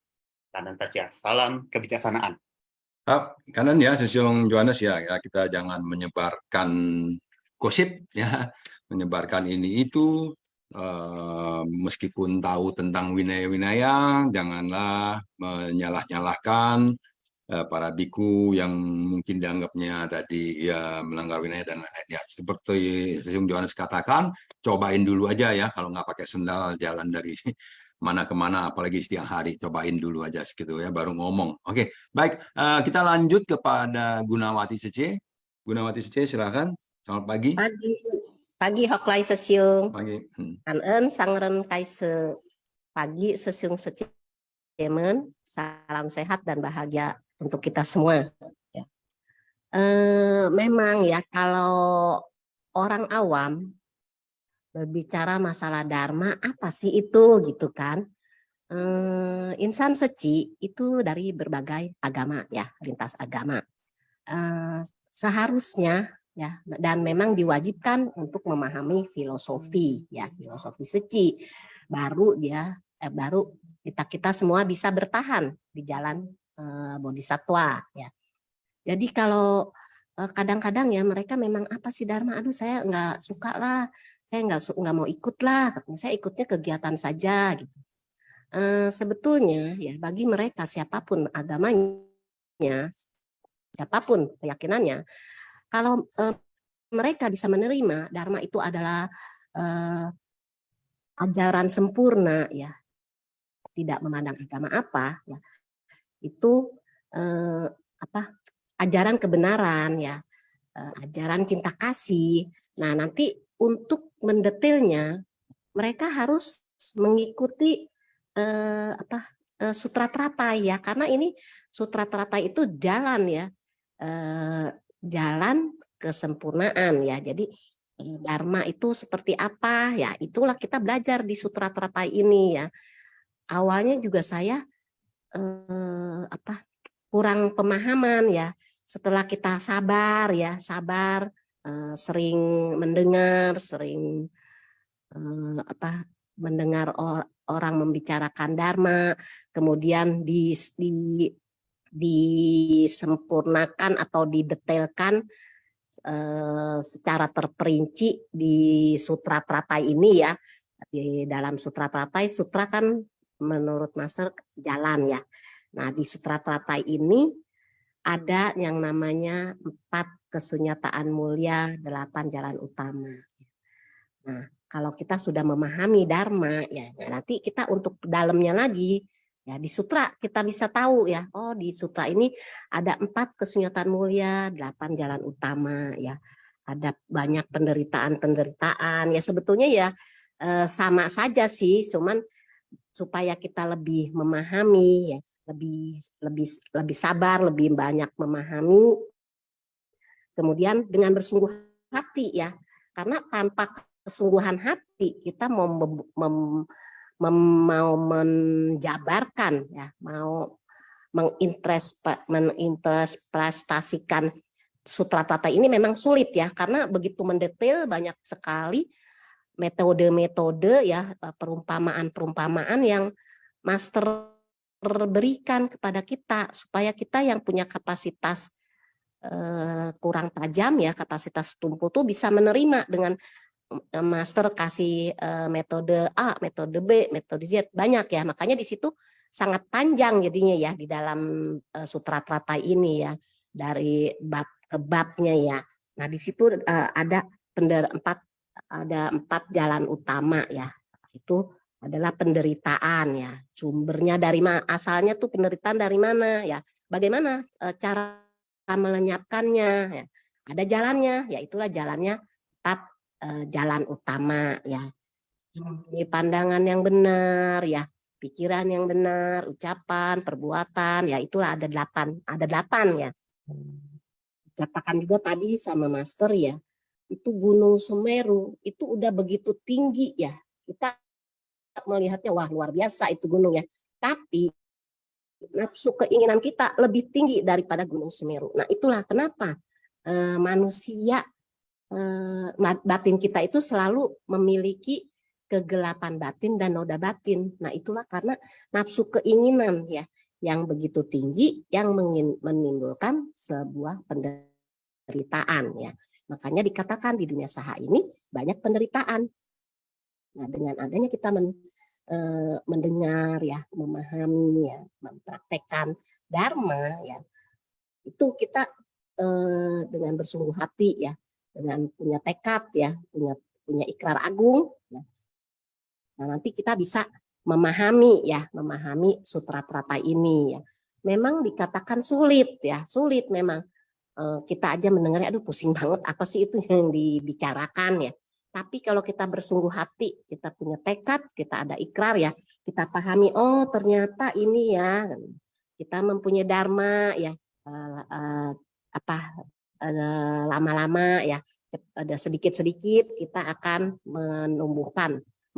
Kanan Tacia, salam kebijaksanaan. Kanan ya, Sesium Johannes ya, kita jangan menyebarkan gosip ya, menyebarkan ini itu. Meskipun tahu tentang winaya-winaya, janganlah menyalah-nyalahkan para biku yang mungkin dianggapnya tadi ya melanggar winaya dan ya seperti Sesium Johannes katakan, cobain dulu aja ya, kalau nggak pakai sendal jalan dari mana ke mana, apalagi setiap hari, cobain dulu aja gitu ya, baru ngomong. Oke, baik, kita lanjut kepada Gunawati Sece. Gunawati Sece, silakan. Selamat pagi. Pagi Hoklai Sesium. Pagi. Anen sangren kaise pagi Sesium Secemen. Salam sehat dan bahagia untuk kita semua. Ya. Memang ya kalau orang awam berbicara masalah dharma, apa sih itu gitu kan? Insan seci itu dari berbagai agama ya, lintas agama. Seharusnya ya, dan memang diwajibkan untuk memahami filosofi ya, filosofi seci, baru kita semua bisa bertahan di jalan bodhisattva ya. Jadi kalau kadang-kadang ya mereka memang apa sih Dharma, aduh saya nggak suka lah, saya nggak mau ikut lah, saya ikutnya kegiatan saja gitu. Sebetulnya ya bagi mereka siapapun agamanya, siapapun keyakinannya, kalau mereka bisa menerima Dharma itu adalah ajaran sempurna ya, tidak memandang agama apa ya, itu ajaran kebenaran ya, ajaran cinta kasih. Nah, nanti untuk mendetailnya mereka harus mengikuti Sutra Teratai ya, karena ini Sutra Teratai itu jalan ya, jalan kesempurnaan ya. Jadi Dharma itu seperti apa ya, itulah kita belajar di Sutra Teratai ini ya. Awalnya juga saya kurang pemahaman ya. Setelah kita sabar ya, sering mendengar, sering mendengar orang membicarakan Dharma, kemudian disempurnakan atau didetailkan secara terperinci di Sutra Teratai ini ya. Di dalam Sutra Teratai, sutra kan menurut Master jalan ya. Nah, di Sutra Teratai ini ada yang namanya 4 kesunyataan mulia, 8 jalan utama. Nah, kalau kita sudah memahami Dharma ya, nanti kita untuk dalamnya lagi ya di sutra kita bisa tahu ya, oh di sutra ini ada 4 kesunyataan mulia, 8 jalan utama ya. Ada banyak penderitaan ya, sebetulnya ya sama saja sih, cuman supaya kita lebih memahami ya, lebih sabar, lebih banyak memahami. Kemudian dengan bersungguh hati ya, karena tanpa kesungguhan hati kita mau menjabarkan ya, mau menginterpretasikan Sutra Tata ini memang sulit ya, karena begitu mendetail, banyak sekali metode-metode ya, perumpamaan-perumpamaan yang Master berikan kepada kita, supaya kita yang punya kapasitas kurang tajam ya, kapasitas tumpu tuh bisa menerima dengan Master kasih metode A, metode B, metode Z, banyak ya. Makanya di situ sangat panjang jadinya ya di dalam Sutra Teratai ini ya, dari bab ke babnya ya. Nah, di situ ada 4 jalan utama ya. Itu adalah penderitaan ya. Sumbernya dari mana? Asalnya tuh penderitaan dari mana ya? Bagaimana cara melenyapkannya ya? Ada jalannya, ya itulah jalannya 4 jalan utama ya. Ini pandangan yang benar ya, pikiran yang benar, ucapan, perbuatan ya, itulah ada 8 ya. Katakan juga tadi sama Master ya, itu Gunung Semeru itu udah begitu tinggi ya, kita melihatnya wah luar biasa itu gunung ya, tapi nafsu keinginan kita lebih tinggi daripada Gunung Semeru. Nah, itulah kenapa manusia batin kita itu selalu memiliki kegelapan batin dan noda batin. Nah, itulah karena nafsu keinginan ya yang begitu tinggi yang menimbulkan sebuah penderitaan ya. Makanya dikatakan di dunia saha ini banyak penderitaan. Nah, dengan adanya kita mendengar ya, memahami ya, mempraktekkan Dharma ya, itu kita dengan bersungguh hati ya, dengan punya tekad ya, punya ikrar agung ya. Nah, nanti kita bisa memahami Sutra Teratai ini ya. Memang dikatakan sulit ya, sulit memang. Kita aja mendengarnya aduh pusing banget, apa sih itu yang dibicarakan ya. Tapi kalau kita bersungguh hati, kita punya tekad, kita ada ikrar ya, kita pahami oh ternyata ini ya, kita mempunyai Dharma ya, lama-lama ya, ada sedikit-sedikit kita akan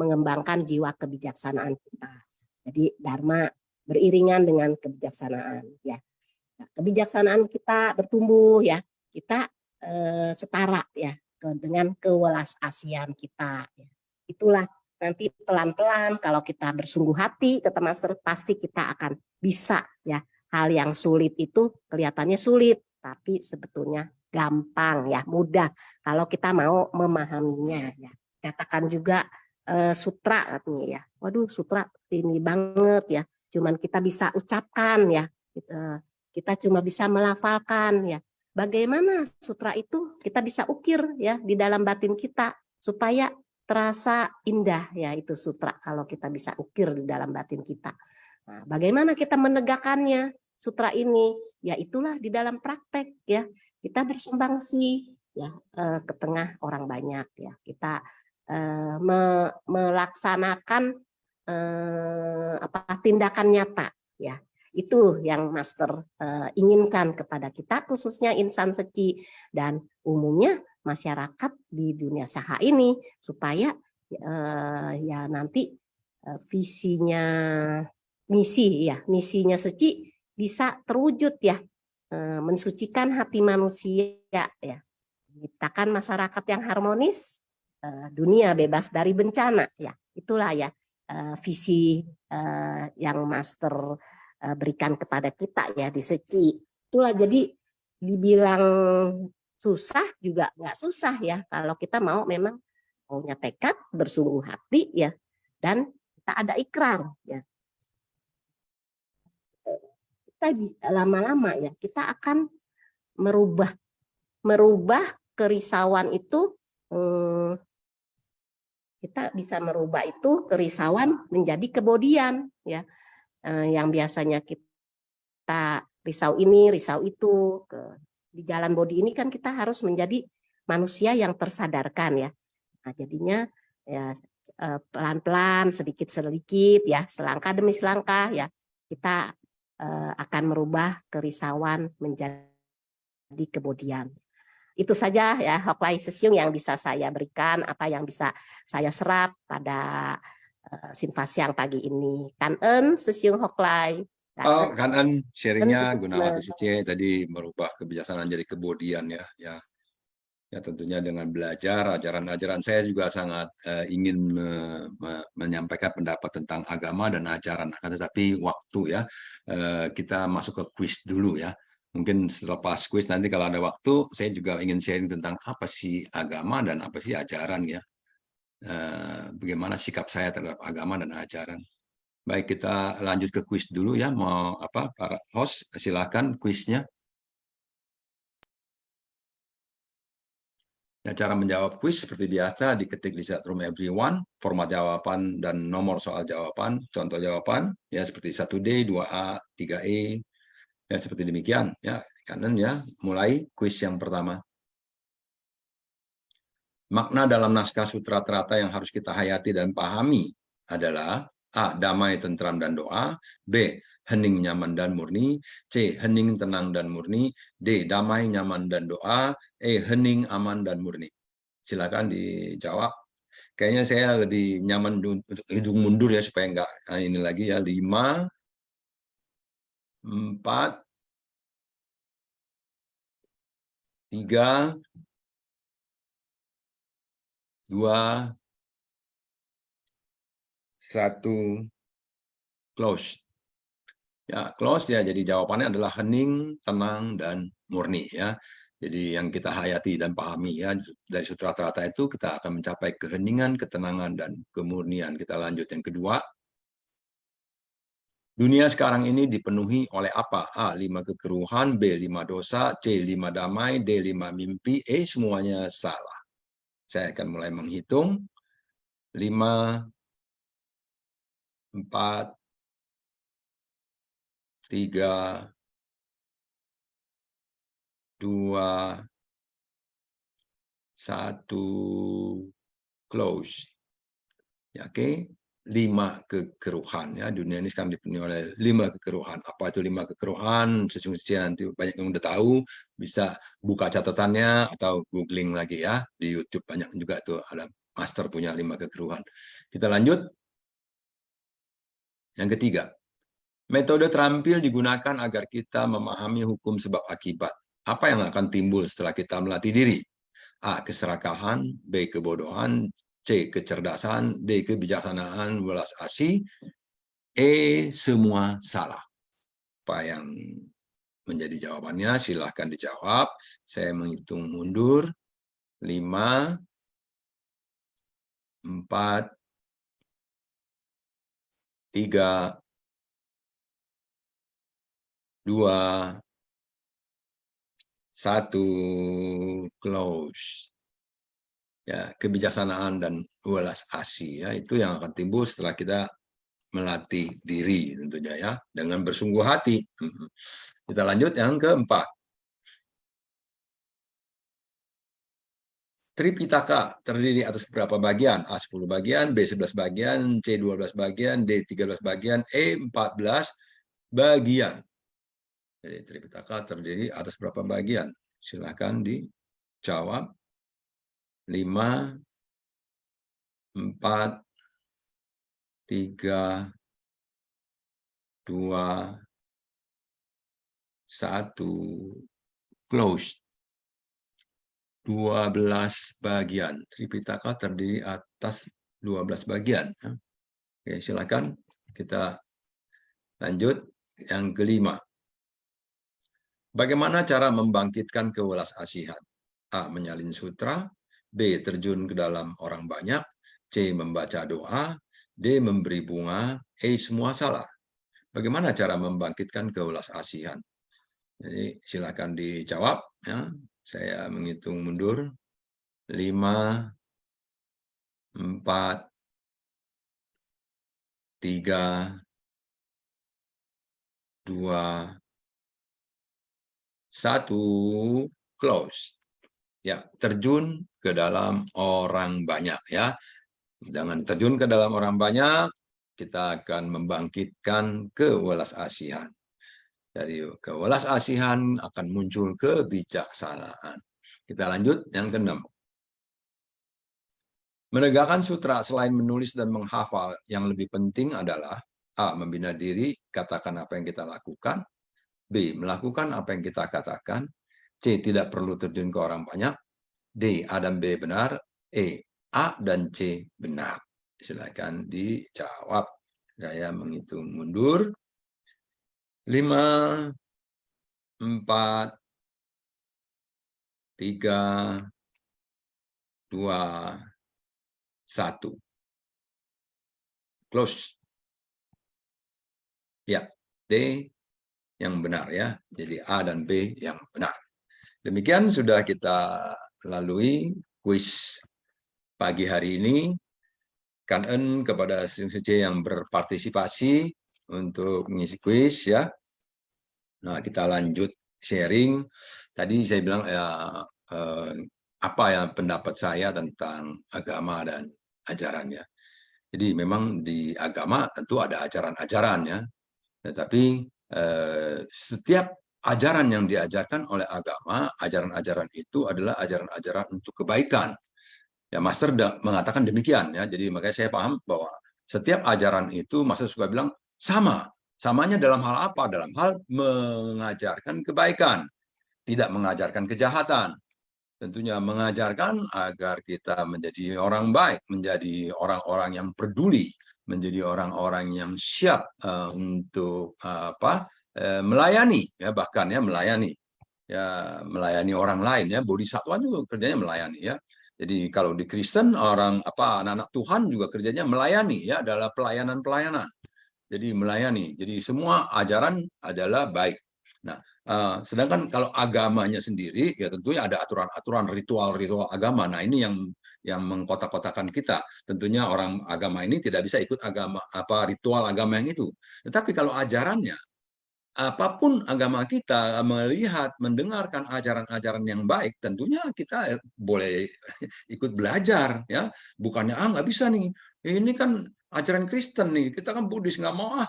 mengembangkan jiwa kebijaksanaan kita. Jadi Dharma beriringan dengan kebijaksanaan ya. Nah, kebijaksanaan kita bertumbuh ya, kita setara ya dengan kewelas asian kita ya. Itulah nanti pelan-pelan kalau kita bersungguh hati, kata Master, pasti kita akan bisa ya. Hal yang sulit itu kelihatannya sulit, tapi sebetulnya gampang ya, mudah kalau kita mau memahaminya ya. Katakan juga sutra katanya ya. Waduh, sutra ini banget ya. Cuman kita bisa ucapkan ya. Kita cuma bisa melafalkan ya. Bagaimana sutra itu kita bisa ukir ya di dalam batin kita supaya terasa indah ya, itu sutra kalau kita bisa ukir di dalam batin kita. Nah, bagaimana kita menegakkannya sutra ini? Ya itulah di dalam praktek ya. Kita bersumbangsi ya ke tengah orang banyak ya. Kita melaksanakan tindakan nyata ya. Itu yang Master inginkan kepada kita, khususnya insan seci dan umumnya masyarakat di dunia saha ini, supaya ya nanti visinya misinya seci bisa terwujud ya, mensucikan hati manusia ya, menciptakan masyarakat yang harmonis, dunia bebas dari bencana ya. Itulah ya visi yang Master berikan kepada kita ya di seci. Itulah, jadi dibilang susah juga nggak susah ya, kalau kita mau memang punya tekad, bersungguh hati ya, dan kita ada ikrar ya. Kita lama-lama ya kita akan merubah kerisauan itu, kita bisa merubah itu kerisauan menjadi kebodian ya. Yang biasanya kita risau ini, risau itu, di jalan bodi ini kan kita harus menjadi manusia yang tersadarkan ya. Nah, jadinya ya pelan-pelan, sedikit-sedikit ya, selangkah demi selangkah ya, kita akan merubah kerisauan menjadi kebodian. Itu saja ya Hoklai Sesiung yang bisa saya berikan, apa yang bisa saya serap pada Sinfasiang pagi ini. Kan-en Sesiung Hoklai. Oh, Kan-en sharingnya Gunawati Sece tadi merubah kebijaksanaan jadi kebodian ya. Ya tentunya dengan belajar ajaran-ajaran, saya juga sangat ingin menyampaikan pendapat tentang agama dan ajaran. Tetapi waktu ya, kita masuk ke kuis dulu ya. Mungkin setelah pas kuis nanti kalau ada waktu, saya juga ingin sharing tentang apa sih agama dan apa sih ajaran ya. Bagaimana sikap saya terhadap agama dan ajaran. Baik, kita lanjut ke kuis dulu ya. Mau apa, para host, silakan kuisnya. Ya, cara menjawab kuis seperti biasa, diketik di chat room everyone, format jawaban dan nomor soal jawaban, contoh jawaban ya seperti 1D, 2A, 3E, ya seperti demikian ya. Kanan ya, mulai kuis yang pertama. Makna dalam naskah sutra terata yang harus kita hayati dan pahami adalah A. Damai, tentram, dan doa. B. Hening, nyaman, dan murni. C. Hening, tenang, dan murni. D. Damai, nyaman, dan doa. E. Hening, aman, dan murni. Silakan dijawab. Kayaknya saya lebih nyaman untuk hidung mundur ya, supaya nggak ini lagi ya. 5, 4, 3, 2, 1, close. Ya, close ya. Jadi jawabannya adalah hening, tenang, dan murni ya. Jadi yang kita hayati dan pahami ya dari sutra terata itu, kita akan mencapai keheningan, ketenangan, dan kemurnian. Kita lanjut yang kedua. Dunia sekarang ini dipenuhi oleh apa? A. 5 kekeruhan, B. 5 dosa, C. 5 damai, D. 5 mimpi, E. Semuanya salah. Saya akan mulai menghitung. 5, 4, 3, 2, 1, close. Ya, oke. 5 kekeruhan ya. Dunia ini sekarang dipenuhi oleh 5 kekeruhan. Apa itu 5 kekeruhan? Sesungguhnya nanti banyak yang udah tahu, bisa buka catatannya atau googling lagi ya. Di YouTube banyak juga tuh, ada master punya 5 kekeruhan. Kita lanjut. Yang ketiga, metode terampil digunakan agar kita memahami hukum sebab akibat. Apa yang akan timbul setelah kita melatih diri? A. Keserakahan, B. Kebodohan, C. Kecerdasan, D. Kebijaksanaan, welas asih, E. Semua salah. Apa yang menjadi jawabannya, silahkan dijawab. Saya menghitung mundur. 5, 4, 3, 2, 1, close. Ya, kebijaksanaan dan welas asih ya, itu yang akan timbul setelah kita melatih diri tentunya ya, dengan bersungguh hati. Kita lanjut yang keempat. Tripitaka terdiri atas berapa bagian? A 10 bagian, B 11 bagian, C 12 bagian, D 13 bagian, E 14 bagian. Jadi Tripitaka terdiri atas berapa bagian? Silakan dijawab. 5, 4, 3, 2, 1, close. 12 bagian. Tripitaka terdiri atas 12 bagian. Oke, silakan kita lanjut yang kelima. Bagaimana cara membangkitkan kewelasasihan? A. Menyalin sutra. B. Terjun ke dalam orang banyak. C. Membaca doa. D. Memberi bunga. E. Semua salah. Bagaimana cara membangkitkan kewelasasihan? Jadi silakan dijawab. Ya. Saya menghitung mundur. 5, 4, 3, 2, 1, close. Ya, terjun ke dalam orang banyak ya. Dengan terjun ke dalam orang banyak, kita akan membangkitkan kewelasasihan. Dari kewelasasihan akan muncul kebijaksanaan. Kita lanjut yang keenam. Menegakkan sutra selain menulis dan menghafal, yang lebih penting adalah A. Membina diri, katakan apa yang kita lakukan. B. Melakukan apa yang kita katakan. C. Tidak perlu terjun ke orang banyak. D. A dan B benar. E. A dan C benar. Silakan dijawab. Saya menghitung mundur. 5, 4, 3, 2, 1. Close. Ya, D yang benar ya. Jadi A dan B yang benar. Demikian sudah kita lalui kuis pagi hari ini. Kangen kepada SC yang berpartisipasi untuk mengisi kuis ya. Nah, kita lanjut sharing. Tadi saya bilang apa ya pendapat saya tentang agama dan ajarannya. Jadi memang di agama tentu ada ajaran-ajaran ya. Tetapi setiap ajaran yang diajarkan oleh agama, ajaran-ajaran itu adalah ajaran-ajaran untuk kebaikan. Ya, Master mengatakan demikian ya. Jadi makanya saya paham bahwa setiap ajaran itu Master suka bilang sama. Samanya dalam hal apa? Dalam hal mengajarkan kebaikan, tidak mengajarkan kejahatan. Tentunya mengajarkan agar kita menjadi orang baik, menjadi orang-orang yang peduli, menjadi orang-orang yang siap untuk melayani ya, bahkan ya melayani orang lain ya. Bodhisattva juga kerjanya melayani ya. Jadi kalau di Kristen anak-anak Tuhan juga kerjanya melayani ya, adalah pelayanan-pelayanan. Jadi melayani. Jadi semua ajaran adalah baik. Nah, sedangkan kalau agamanya sendiri ya tentunya ada aturan-aturan, ritual-ritual agama. Nah, ini yang mengkotak-kotakan kita. Tentunya orang agama ini tidak bisa ikut ritual agama yang itu. Tetapi kalau ajarannya, apapun agama kita, melihat, mendengarkan ajaran-ajaran yang baik, tentunya kita boleh ikut belajar ya. Bukannya nggak bisa nih, ini kan ajaran Kristen nih, kita kan Buddhis, nggak mau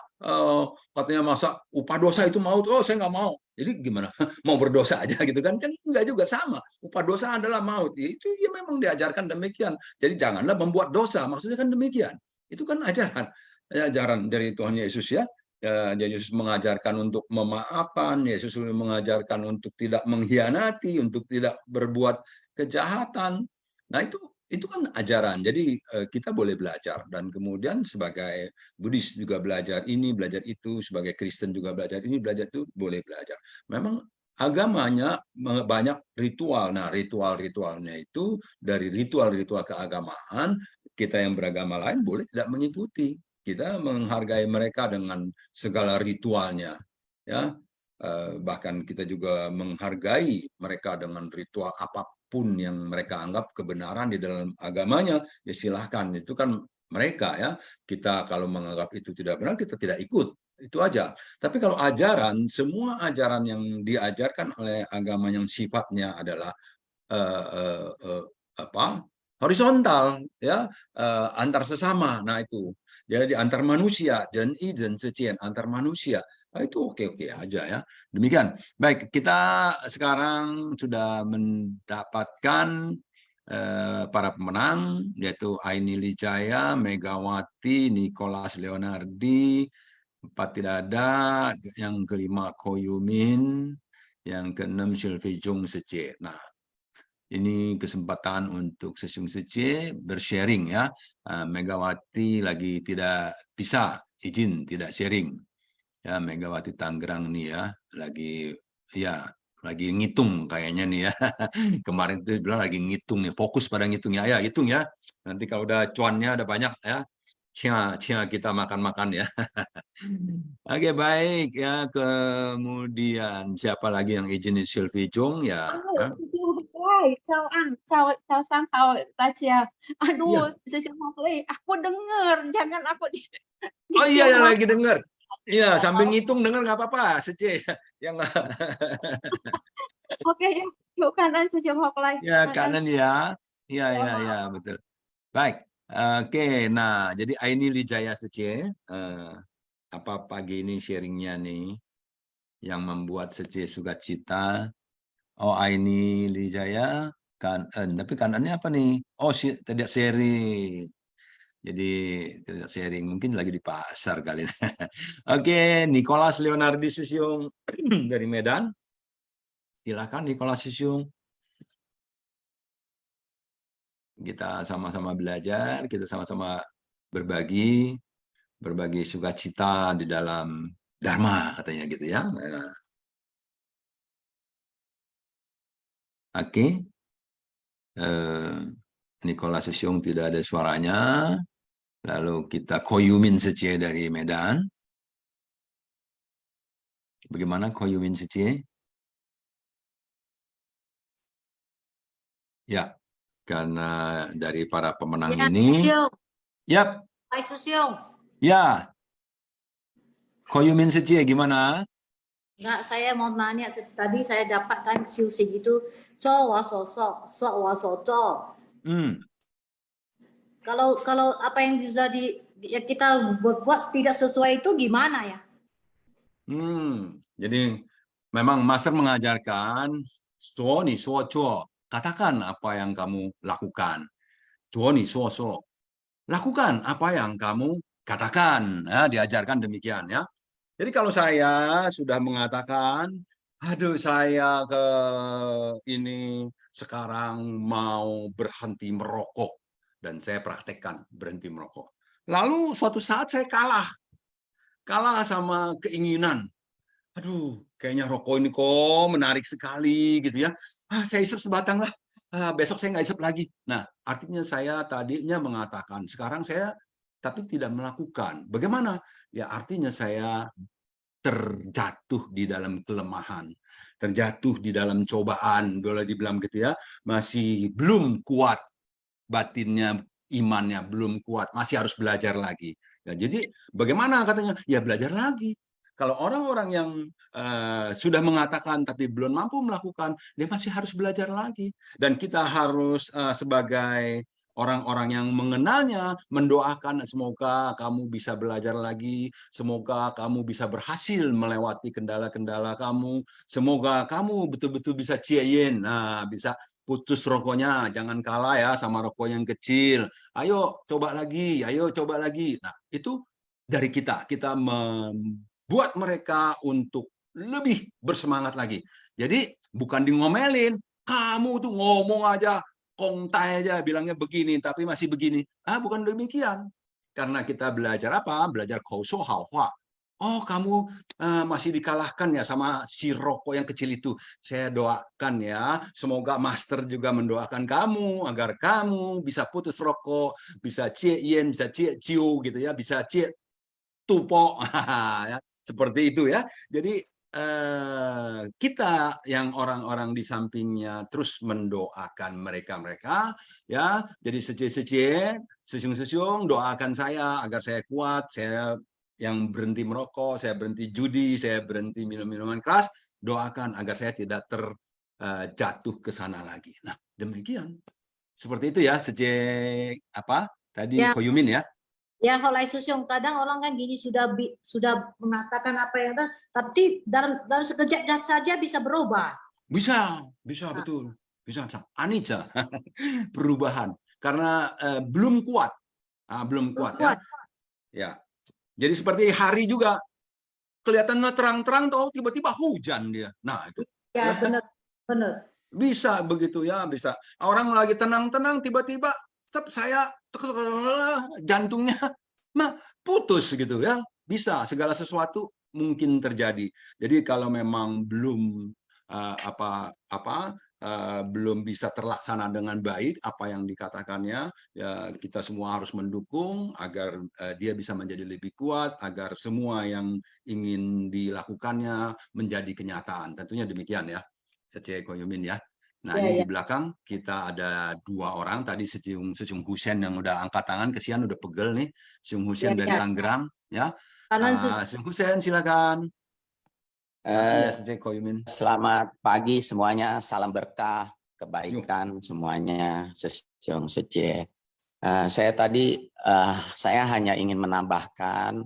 katanya masa upah dosa itu maut, saya nggak mau. Jadi gimana, mau berdosa aja gitu kan nggak juga, sama, upah dosa adalah maut. Itu ya memang diajarkan demikian. Jadi janganlah membuat dosa, maksudnya kan demikian. Itu kan ajaran dari Tuhan Yesus ya. Yesus mengajarkan untuk memaafkan, Yesus mengajarkan untuk tidak mengkhianati, untuk tidak berbuat kejahatan. Nah, itu itu kan ajaran. Jadi kita boleh belajar, dan kemudian sebagai Buddhis juga belajar ini, belajar itu, sebagai Kristen juga belajar ini, belajar itu, boleh belajar. Memang agamanya banyak ritual. Nah, ritual-ritualnya itu dari ritual-ritual keagamaan, kita yang beragama lain boleh tidak mengikuti. Kita menghargai mereka dengan segala ritualnya, ya. Bahkan kita juga menghargai mereka dengan ritual apapun yang mereka anggap kebenaran di dalam agamanya, ya silahkan, itu kan mereka, ya. Kita kalau menganggap itu tidak benar, kita tidak ikut, itu aja. Tapi kalau ajaran, semua ajaran yang diajarkan oleh agama yang sifatnya adalah horizontal, ya, antar sesama. Nah itu, jadi antar manusia, dan antar manusia. Nah, itu oke-oke aja, ya. Demikian. Baik, kita sekarang sudah mendapatkan para pemenang, yaitu Aini Lijaya, Megawati, Nicholas Leonardi, empat tidak ada, yang kelima Koyumin, yang keenam Sylvie Jung Sece. Nah, ini kesempatan untuk Sesiung Sece bersharing, ya. Megawati lagi tidak bisa, izin tidak sharing. Ya, Megawati Tangerang nih, ya, lagi ngitung kayaknya nih, ya. Kemarin tuh bilang lagi ngitung nih, fokus pada ngitungnya, ya hitung, ya. Nanti kalau udah cuannya ada banyak, ya, cia kita makan-makan, ya. Oke, baik, ya. Kemudian siapa lagi yang izin? Sylvie Jung, ya. Chào anh, chào Sam, chào Tasya. Iya. Aduh, Sesi Mokli, aku denger, jangan aku Oh iya, ya, lagi denger. Iya, sambil ngitung denger nggak apa-apa, Sece. Ya nggak. Oke, yuk kanan Sesi Mokli. Ya, kanan, ya. Iya, betul. Baik. Oke, nah, jadi Aini Lijaya Sece, apa pagi ini sharingnya nih yang membuat Sece sukacita. Oh, Aini Lijaya, tapi kanannya apa nih? Oh, tidak sharing. Jadi tidak sharing, mungkin lagi di pasar kali. Oke, Nicholas Leonardi Sesiung dari Medan. Silakan Nicholas Sesiung. Kita sama-sama belajar, kita sama-sama berbagi sukacita di dalam Dharma, katanya gitu, ya. Nah. Oke. Nicholas Sesiung tidak ada suaranya. Lalu kita Koyumin Sece dari Medan. Bagaimana Koyumin Sece? Ya, karena dari para pemenang ini. Yap. Ya. Koyumin Sece gimana? Enggak, saya mau nanya, tadi saya dapatkan siusing itu Kalau apa yang bisa kita buat tidak sesuai itu gimana ya? Jadi memang Master mengajarkan suoni suoco, katakan apa yang kamu lakukan. Suoni suoso, lakukan apa yang kamu katakan. Nah, diajarkan demikian, ya. Jadi kalau saya sudah mengatakan, aduh saya ini sekarang mau berhenti merokok, dan saya praktekkan berhenti merokok. Lalu suatu saat saya kalah sama keinginan. Aduh, kayaknya rokok ini kok menarik sekali gitu, ya. Saya isep sebatang lah. Besok saya nggak isep lagi. Nah, artinya saya tadinya mengatakan, sekarang saya tapi tidak melakukan. Bagaimana? Ya artinya saya terjatuh di dalam kelemahan, terjatuh di dalam cobaan, boleh dibilang gitu, ya. Masih belum kuat batinnya, imannya belum kuat, masih harus belajar lagi. Ya, jadi bagaimana katanya? Ya belajar lagi. Kalau orang-orang yang sudah mengatakan tapi belum mampu melakukan, dia masih harus belajar lagi. Dan kita harus sebagai orang-orang yang mengenalnya, mendoakan semoga kamu bisa belajar lagi, semoga kamu bisa berhasil melewati kendala-kendala kamu, semoga kamu betul-betul bisa cieyin, nah bisa putus rokoknya, jangan kalah ya sama rokok yang kecil. Ayo coba lagi, ayo coba lagi. Nah, itu dari kita membuat mereka untuk lebih bersemangat lagi. Jadi bukan di ngomelin, kamu tuh ngomong aja kongtai aja bilangnya begini, tapi masih begini. Bukan demikian. Karena kita belajar apa? Belajar kousou haohua. Oh, kamu masih dikalahkan ya sama si rokok yang kecil itu. Saya doakan ya, semoga master juga mendoakan kamu agar kamu bisa putus rokok, bisa cie yen, bisa cie ciu gitu ya, bisa cie tupo. Ya, seperti itu ya. Jadi kita yang orang-orang di sampingnya terus mendoakan mereka ya, jadi secie-secie, sesiung-sesiung, doakan saya agar saya kuat, saya yang berhenti merokok, saya berhenti judi, saya berhenti minum minuman keras, doakan agar saya tidak terjatuh ke sana lagi. Nah, demikian. Seperti itu ya, secie apa tadi Ya. Koyumin ya. Ya, Holai Susyong, kadang orang kan gini sudah mengatakan apa yang tapi dalam sekejap saja bisa berubah. Bisa betul. Bisa. Anicca, perubahan. Karena belum kuat. Belum kuat ya. Ya. Jadi seperti hari juga kelihatannya terang-terang, tahu tiba-tiba hujan dia. Nah, itu. Ya, benar. Bisa begitu ya, bisa. Orang lagi tenang-tenang tiba-tiba saya jantungnya putus gitu ya. Bisa, segala sesuatu mungkin terjadi. Jadi kalau memang belum belum bisa terlaksana dengan baik apa yang dikatakannya, ya kita semua harus mendukung agar dia bisa menjadi lebih kuat, agar semua yang ingin dilakukannya menjadi kenyataan. Tentunya demikian ya, Secie Koyumin ya. Nah, ini di belakang kita ada 2 orang tadi, Sejung Husen yang udah angkat tangan, kesian udah pegel nih, Sejung Husen dari Tangerang ya. Sejung Husen silakan. Ya, Secie Koyumin. Selamat pagi semuanya, salam berkah, kebaikan semuanya, Sejong Secie. Saya hanya ingin menambahkan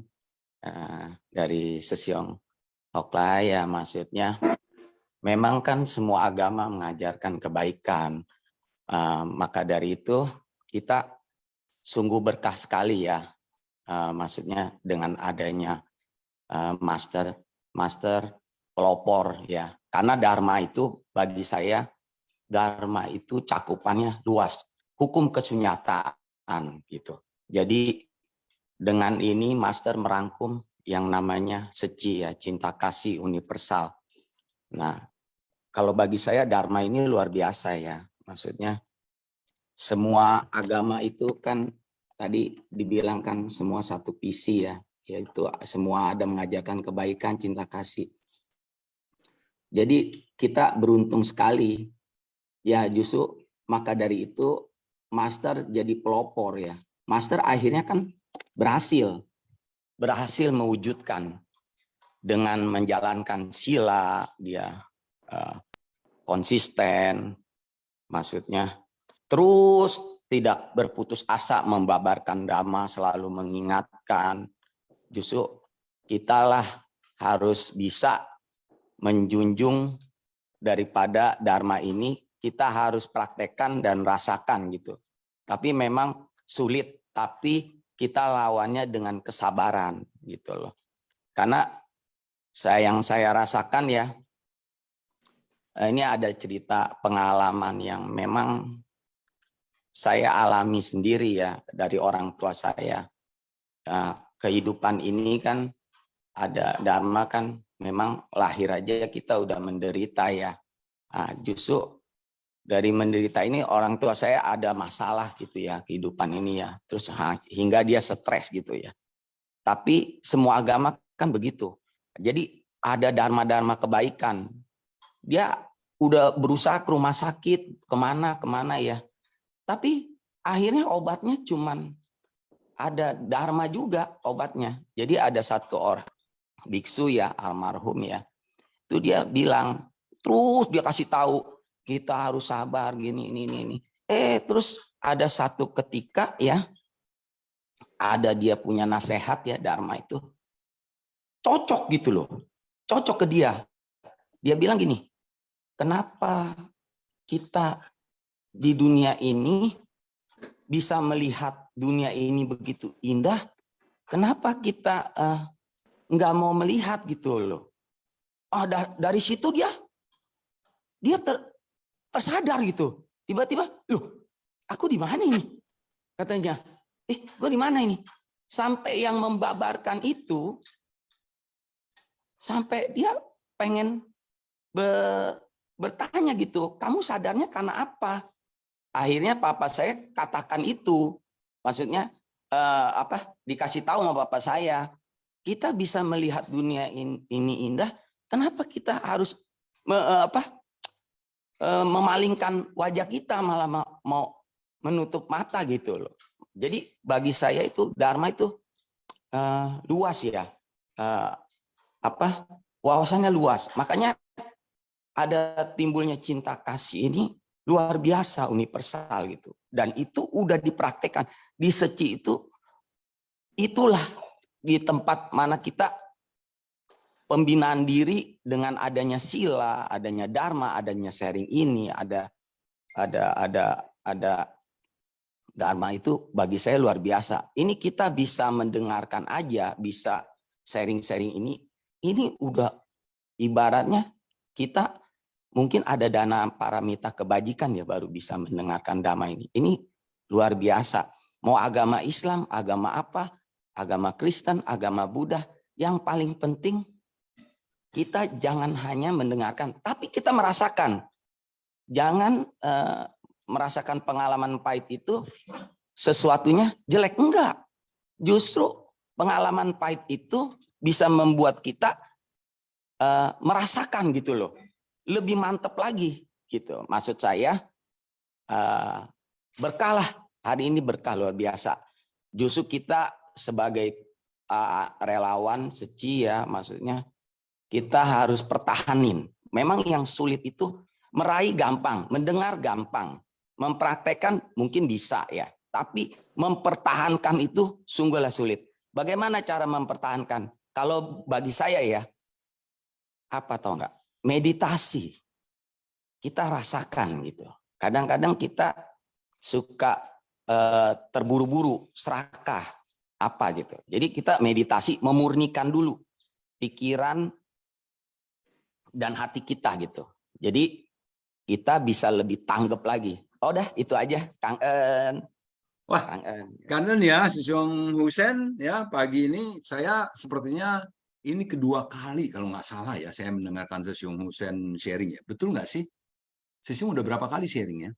dari Sejong Hoklai ya, maksudnya memang kan semua agama mengajarkan kebaikan, maka dari itu kita sungguh berkah sekali ya, maksudnya dengan adanya master pelopor ya, karena Dharma itu bagi saya, Dharma itu cakupannya luas, hukum kesunyataan gitu. Jadi dengan ini master merangkum yang namanya seci ya, cinta kasih universal. Nah, kalau bagi saya Dharma ini luar biasa ya, maksudnya semua agama itu kan tadi dibilang kan semua satu visi ya, yaitu semua ada mengajarkan kebaikan, cinta kasih. Jadi kita beruntung sekali ya, justru maka dari itu master jadi pelopor ya. Master akhirnya kan berhasil mewujudkan dengan menjalankan sila, dia konsisten, maksudnya terus tidak berputus asa membabarkan Dhamma, selalu mengingatkan. Justru kitalah harus bisa menjunjung daripada Dharma ini, kita harus praktekkan dan rasakan gitu. Tapi memang sulit, tapi kita lawannya dengan kesabaran gitu loh. Karena yang saya rasakan ya, ini ada cerita pengalaman yang memang saya alami sendiri ya dari orang tua saya. Nah, kehidupan ini kan ada Dharma kan memang lahir aja kita udah menderita ya. Nah, justru dari menderita ini orang tua saya ada masalah gitu ya kehidupan ini ya. Terus hingga dia stres gitu ya. Tapi semua agama kan begitu. Jadi ada dharma-dharma kebaikan. Dia udah berusaha ke rumah sakit, kemana ya. Tapi akhirnya obatnya cuman ada dharma juga obatnya. Jadi ada satu orang biksu ya, almarhum ya, itu dia bilang, terus dia kasih tahu kita harus sabar gini ini. Terus ada satu ketika ya, ada dia punya nasihat ya, dharma itu cocok gitu loh, cocok ke dia. Dia bilang gini, kenapa kita di dunia ini bisa melihat dunia ini begitu indah, kenapa kita nggak mau melihat gitu loh. Dari situ dia tersadar gitu. Tiba-tiba, loh aku di mana ini? Katanya, gue di mana ini? Sampai yang membabarkan itu, sampai dia pengen bertanya gitu, kamu sadarnya karena apa? Akhirnya papa saya katakan itu, maksudnya dikasih tahu sama papa saya, kita bisa melihat dunia ini indah, kenapa kita harus memalingkan wajah kita, malah mau menutup mata gitu loh. Jadi bagi saya itu Dharma itu luas ya, wawasannya luas. Makanya ada timbulnya cinta kasih ini luar biasa, universal gitu. Dan itu udah dipraktekkan di Seci itu, itulah di tempat mana kita pembinaan diri dengan adanya sila, adanya dharma, adanya sharing ini, ada dharma itu bagi saya luar biasa. Ini kita bisa mendengarkan aja, bisa sharing-sharing ini udah ibaratnya kita mungkin ada dana paramita kebajikan ya baru bisa mendengarkan dharma ini. Ini luar biasa. Mau agama Islam, agama apa, agama Kristen, agama Buddha, yang paling penting kita jangan hanya mendengarkan, tapi kita merasakan. Jangan merasakan pengalaman pahit itu sesuatunya jelek. Enggak. Justru pengalaman pahit itu bisa membuat kita merasakan gitu loh. Lebih mantap lagi gitu. Maksud saya berkah lah. Hari ini berkah luar biasa. Justru kita sebagai relawan Seci ya, maksudnya kita harus pertahanin. Memang yang sulit itu meraih gampang, mendengar gampang, mempraktekkan mungkin bisa ya. Tapi mempertahankan itu sungguhlah sulit. Bagaimana cara mempertahankan? Kalau bagi saya ya, apa tau nggak? Meditasi. Kita rasakan gitu. Kadang-kadang kita suka terburu-buru, serakah, apa gitu. Jadi kita meditasi, memurnikan dulu pikiran dan hati kita gitu. Jadi kita bisa lebih tanggap lagi. Oh dah itu aja Kang En. Wah, Kang En. Kang En ya, Sesong Husen ya, pagi ini saya sepertinya ini kedua kali kalau nggak salah ya saya mendengarkan Sesong Husen sharing ya. Betul nggak sih? Sesong udah berapa kali sharingnya?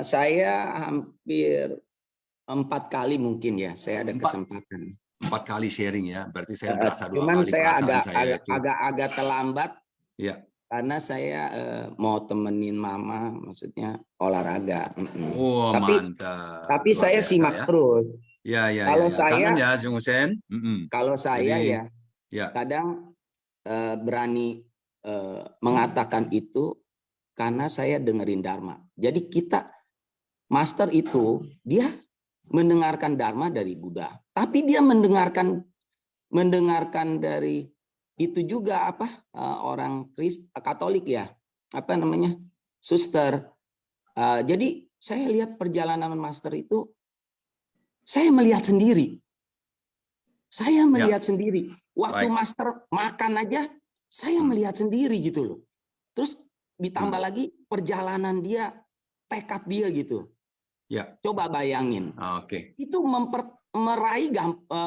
Saya hampir 4 kali mungkin ya. Saya ada kesempatan. 4 kali sharing ya, berarti saya berasa 2 cuman kali saya perasaan agak terlambat ya. Karena saya mau temenin mama, maksudnya olahraga. Oh, mantap. Tapi luar saya biasa, simak ya. terus. Ya. Kalau ya. saya, Kangen ya, Sung Husen. Kalau saya Jadi, ya kadang berani mengatakan itu karena saya dengerin Dharma. Jadi kita master itu dia mendengarkan Dharma dari Buddha, tapi dia mendengarkan dari itu juga orang Katolik ya, apa namanya, suster. Jadi saya lihat perjalanan master itu, saya melihat sendiri. Saya melihat sendiri. Waktu master makan aja, saya melihat sendiri gitu loh. Terus ditambah lagi perjalanan dia, tekad dia gitu. Ya. Coba bayangin. Oke. Itu meraih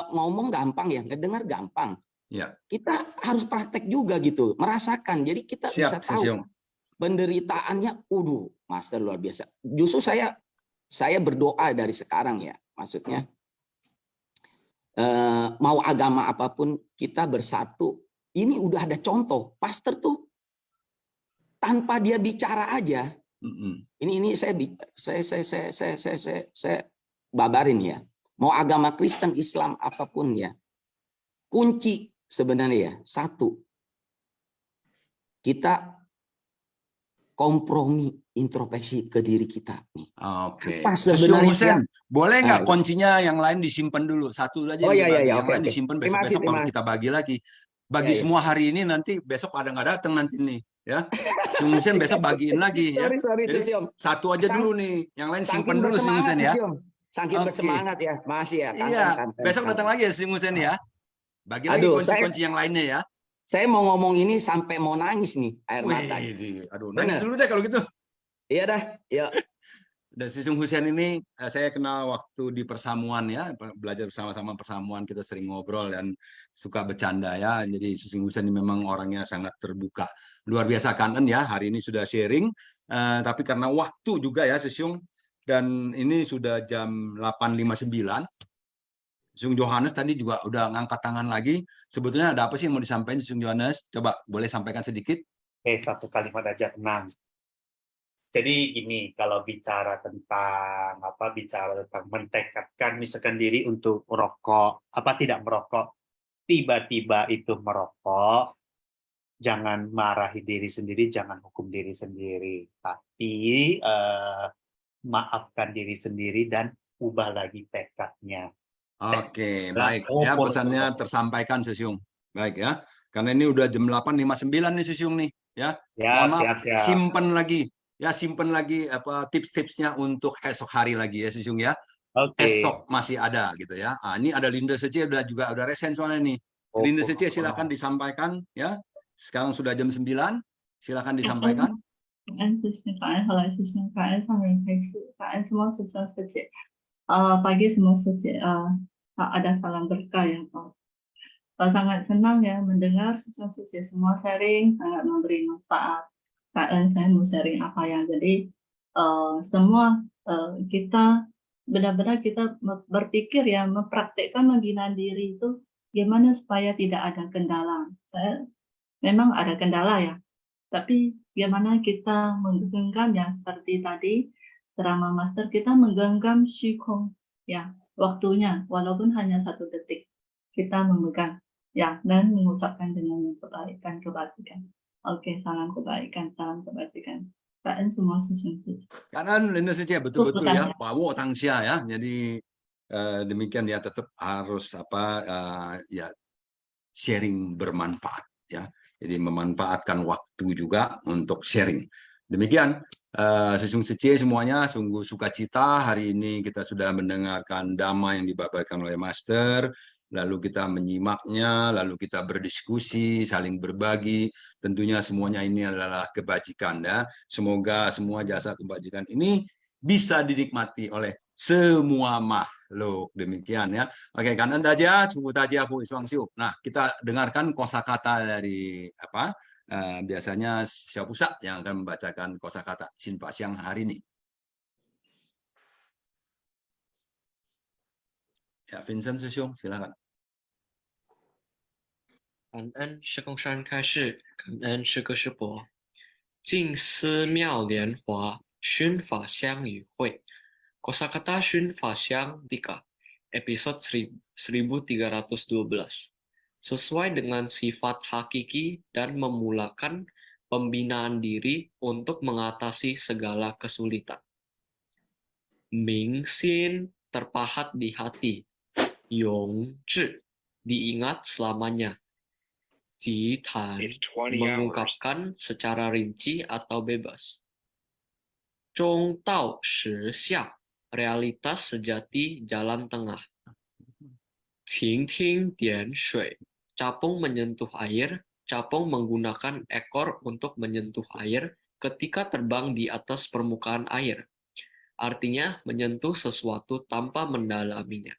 ngomong gampang ya, ngedengar gampang. Ya. Kita harus praktek juga gitu, merasakan. Jadi kita bisa tahu penderitaannya. Master luar biasa. Justru saya berdoa dari sekarang ya, maksudnya mau agama apapun kita bersatu. Ini udah ada contoh. Pastor tuh tanpa dia bicara aja. Ini saya babarin ya. Mau agama Kristen, Islam apapun ya. Kunci sebenarnya ya, satu. Kita kompromi, introspeksi ke diri kita nih. Oke. Apa sebenarnya? Boleh nggak kuncinya yang lain disimpan dulu? Satu aja yang lain disimpan, besok-besok baru kita bagi lagi. Bagi semua hari ini, nanti besok ada nggak datang nanti nih. Ya, Sung Husen besok bagiin lagi ya. Jadi, satu aja dulu nih, yang lain simpan dulu Sung Husen ya. Saking bersemangat ya, masih ya. Iya, besok datang lagi ya Sung Husen ya. Bagi lagi kunci-kunci yang lainnya ya. Saya mau ngomong ini sampai mau nangis nih, air mata. Aduh, nangis dulu deh kalau gitu. Iya dah, ya. Dan Sisung Husain ini saya kenal waktu di persamuan ya, belajar bersama-sama persamuan, kita sering ngobrol dan suka bercanda ya. Jadi Sisung Husain ini memang orangnya sangat terbuka. Luar biasa kangen ya, hari ini sudah sharing, tapi karena waktu juga ya Sisung, dan ini sudah jam 8.59. Sisung Johannes tadi juga udah ngangkat tangan lagi. Sebetulnya ada apa sih yang mau disampaikan Sisung Johannes? Coba boleh sampaikan sedikit? Satu kalimat aja, tenang. Jadi gini, kalau bicara tentang mentekadkan misalkan diri untuk merokok, tidak merokok, tiba-tiba itu merokok, jangan marahi diri sendiri, jangan hukum diri sendiri, tapi maafkan diri sendiri dan ubah lagi tekadnya. Oke, baik ya, pesannya tersampaikan Sisung. Baik ya, karena ini udah jam 8.59 nih Sisung nih ya. Mohon maaf, Siap. simpen lagi. Ya, simpen lagi apa tips-tipsnya untuk esok hari lagi ya Sisung ya. Oke. Esok masih ada gitu ya. Ini ada Linda Sece udah resen soalnya nih. Linda Sece silakan disampaikan ya. Sekarang sudah jam 9. Silakan disampaikan. 感恩师兄，感恩何来师兄，感恩上人开始，感恩semua师兄师姐。pagi semua师姐，ada salam berkah ya Pak. Sangat senang ya mendengar師兄師姐 semua sharing, sangat memberi manfaat. KN saya mau sharing apa yang jadi semua kita benar-benar kita berpikir ya, mempraktikkan pembinaan diri itu gimana supaya tidak ada kendala. Saya memang ada kendala ya, tapi bagaimana kita menggenggam yang seperti tadi ceramah master, kita menggenggam shikong ya, waktunya walaupun hanya 1 detik kita memegang ya, dan mengucapkan dengan kebaikan. Oke, salam kebaikan. KN semua sesungguhnya. Karena Indonesia betul-betul ya, bawa tangsia ya. Jadi demikian ya, tetap harus ya sharing bermanfaat ya. Jadi memanfaatkan waktu juga untuk sharing. Demikian Sisung Sece semuanya sungguh sukacita hari ini kita sudah mendengarkan dhamma yang dibabarkan oleh Master. Lalu kita menyimaknya, lalu kita berdiskusi, saling berbagi. Tentunya semuanya ini adalah kebajikan ya. Semoga semua jasa kebajikan ini bisa dinikmati oleh semua makhluk. Demikian ya. Oke, kanan daja, cukup daja pu iswang siu. Nah, kita dengarkan kosakata dari biasanya Xiao Pusat yang akan membacakan kosakata Sinpa Siang hari ini. Ya, Vincent Sesiong, silakan. 感恩师公山开示，感恩师哥师伯。静思妙莲华，熏法香与会。Kosakata Shun Fasyang 3, episode 1312. Sesuai dengan sifat hakiki dan memulakan pembinaan diri untuk mengatasi segala kesulitan. Ming Xin terpahat di hati. Yong Zhi diingat selamanya. Ji Tan mengungkapkan secara rinci atau bebas. Zhong Tao Shi Xia realitas sejati jalan tengah. Qing Ting Dian Shui capung menyentuh air, capung menggunakan ekor untuk menyentuh air ketika terbang di atas permukaan air. Artinya menyentuh sesuatu tanpa mendalaminya.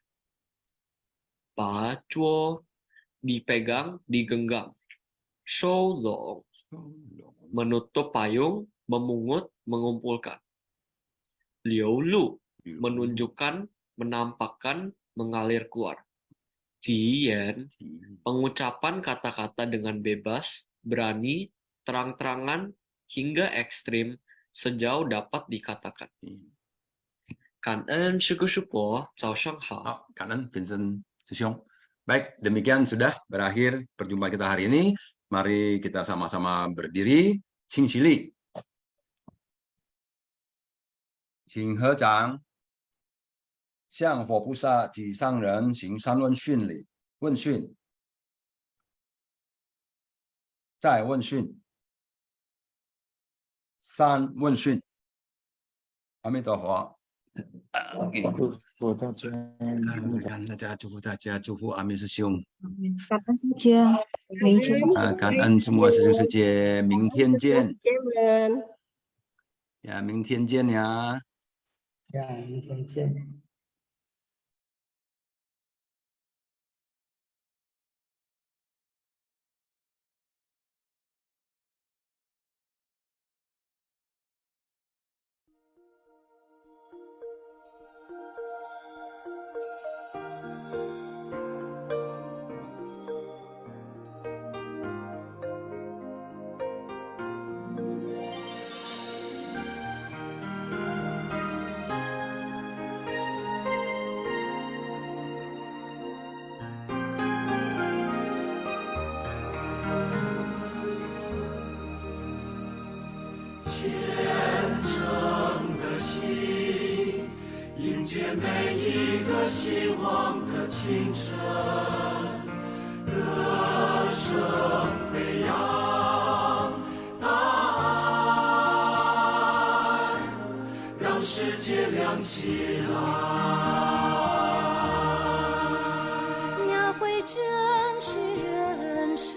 Ba Zuo dipegang, digenggam. Shou Long menutup payung, memungut, mengumpulkan. Liu Lu menunjukkan, menampakkan, mengalir keluar. Ji Yan pengucapan kata-kata dengan bebas, berani, terang-terangan, hingga ekstrim sejauh dapat dikatakan. Kanan syukur-syukur, Cao Shang Hao. Kanan Vincent Sesiong. Baik, demikian sudah berakhir perjumpaan kita hari ini. Mari kita sama-sama berdiri. Qing Xili. Qing He Zhang. Xiang Huo Pusa Ji Sang Ren Xing San Wen Xun Li. Wen Xun. Zai Wen Xun. San Wen Xun. Amitabha. 祝大家，感恩大家，祝福大家，祝福阿弥师兄。感恩大家，明天感恩semua师兄师姐，明天见。姐们。呀，明天见呀。呀，明天见。迎接每一个希望的清晨，歌声飞扬，答案让世界亮起来。描绘真实人生，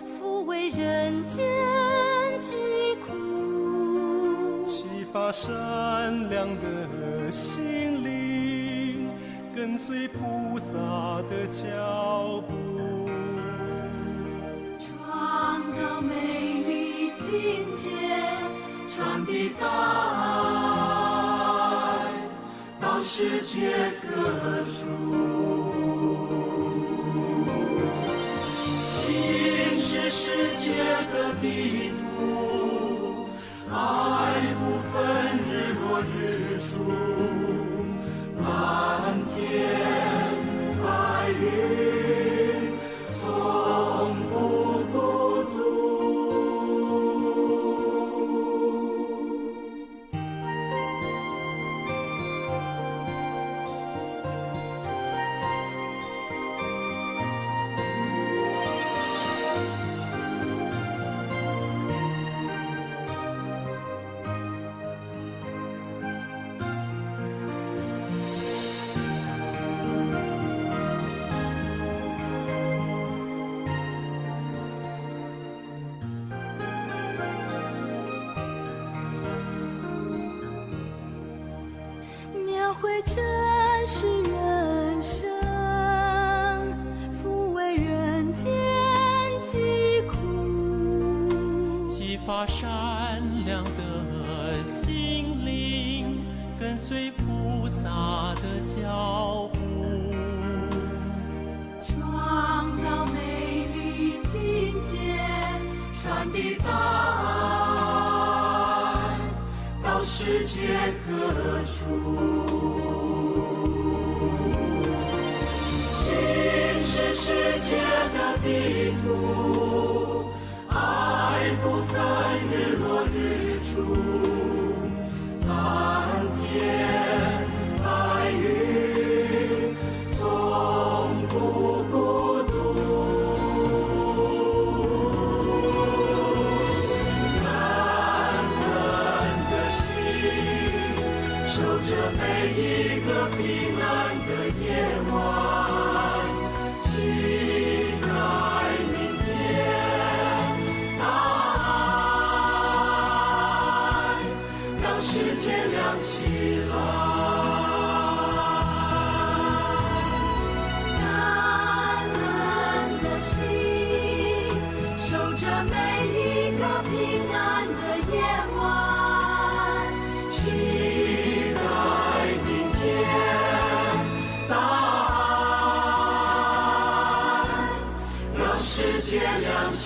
抚慰人间疾苦，启发善良的心灵，跟随菩萨的脚步，创造美丽境界，传递大爱到世界各处。心是世界的地图，爱不分日落日出，蓝天白云从不孤独。描绘真实人生，抚慰人间疾苦，启发善良的心灵，跟随菩萨的脚步，创造美丽境界，传递大爱到世界各处。心是世界的地图，爱不分日落日出，蓝天白云从不孤独。感恩的心守着每一个平安的夜晚，期待明天答案让世界亮起来。感恩的心守着每一个平安的夜晚，期待明天答案让世界亮起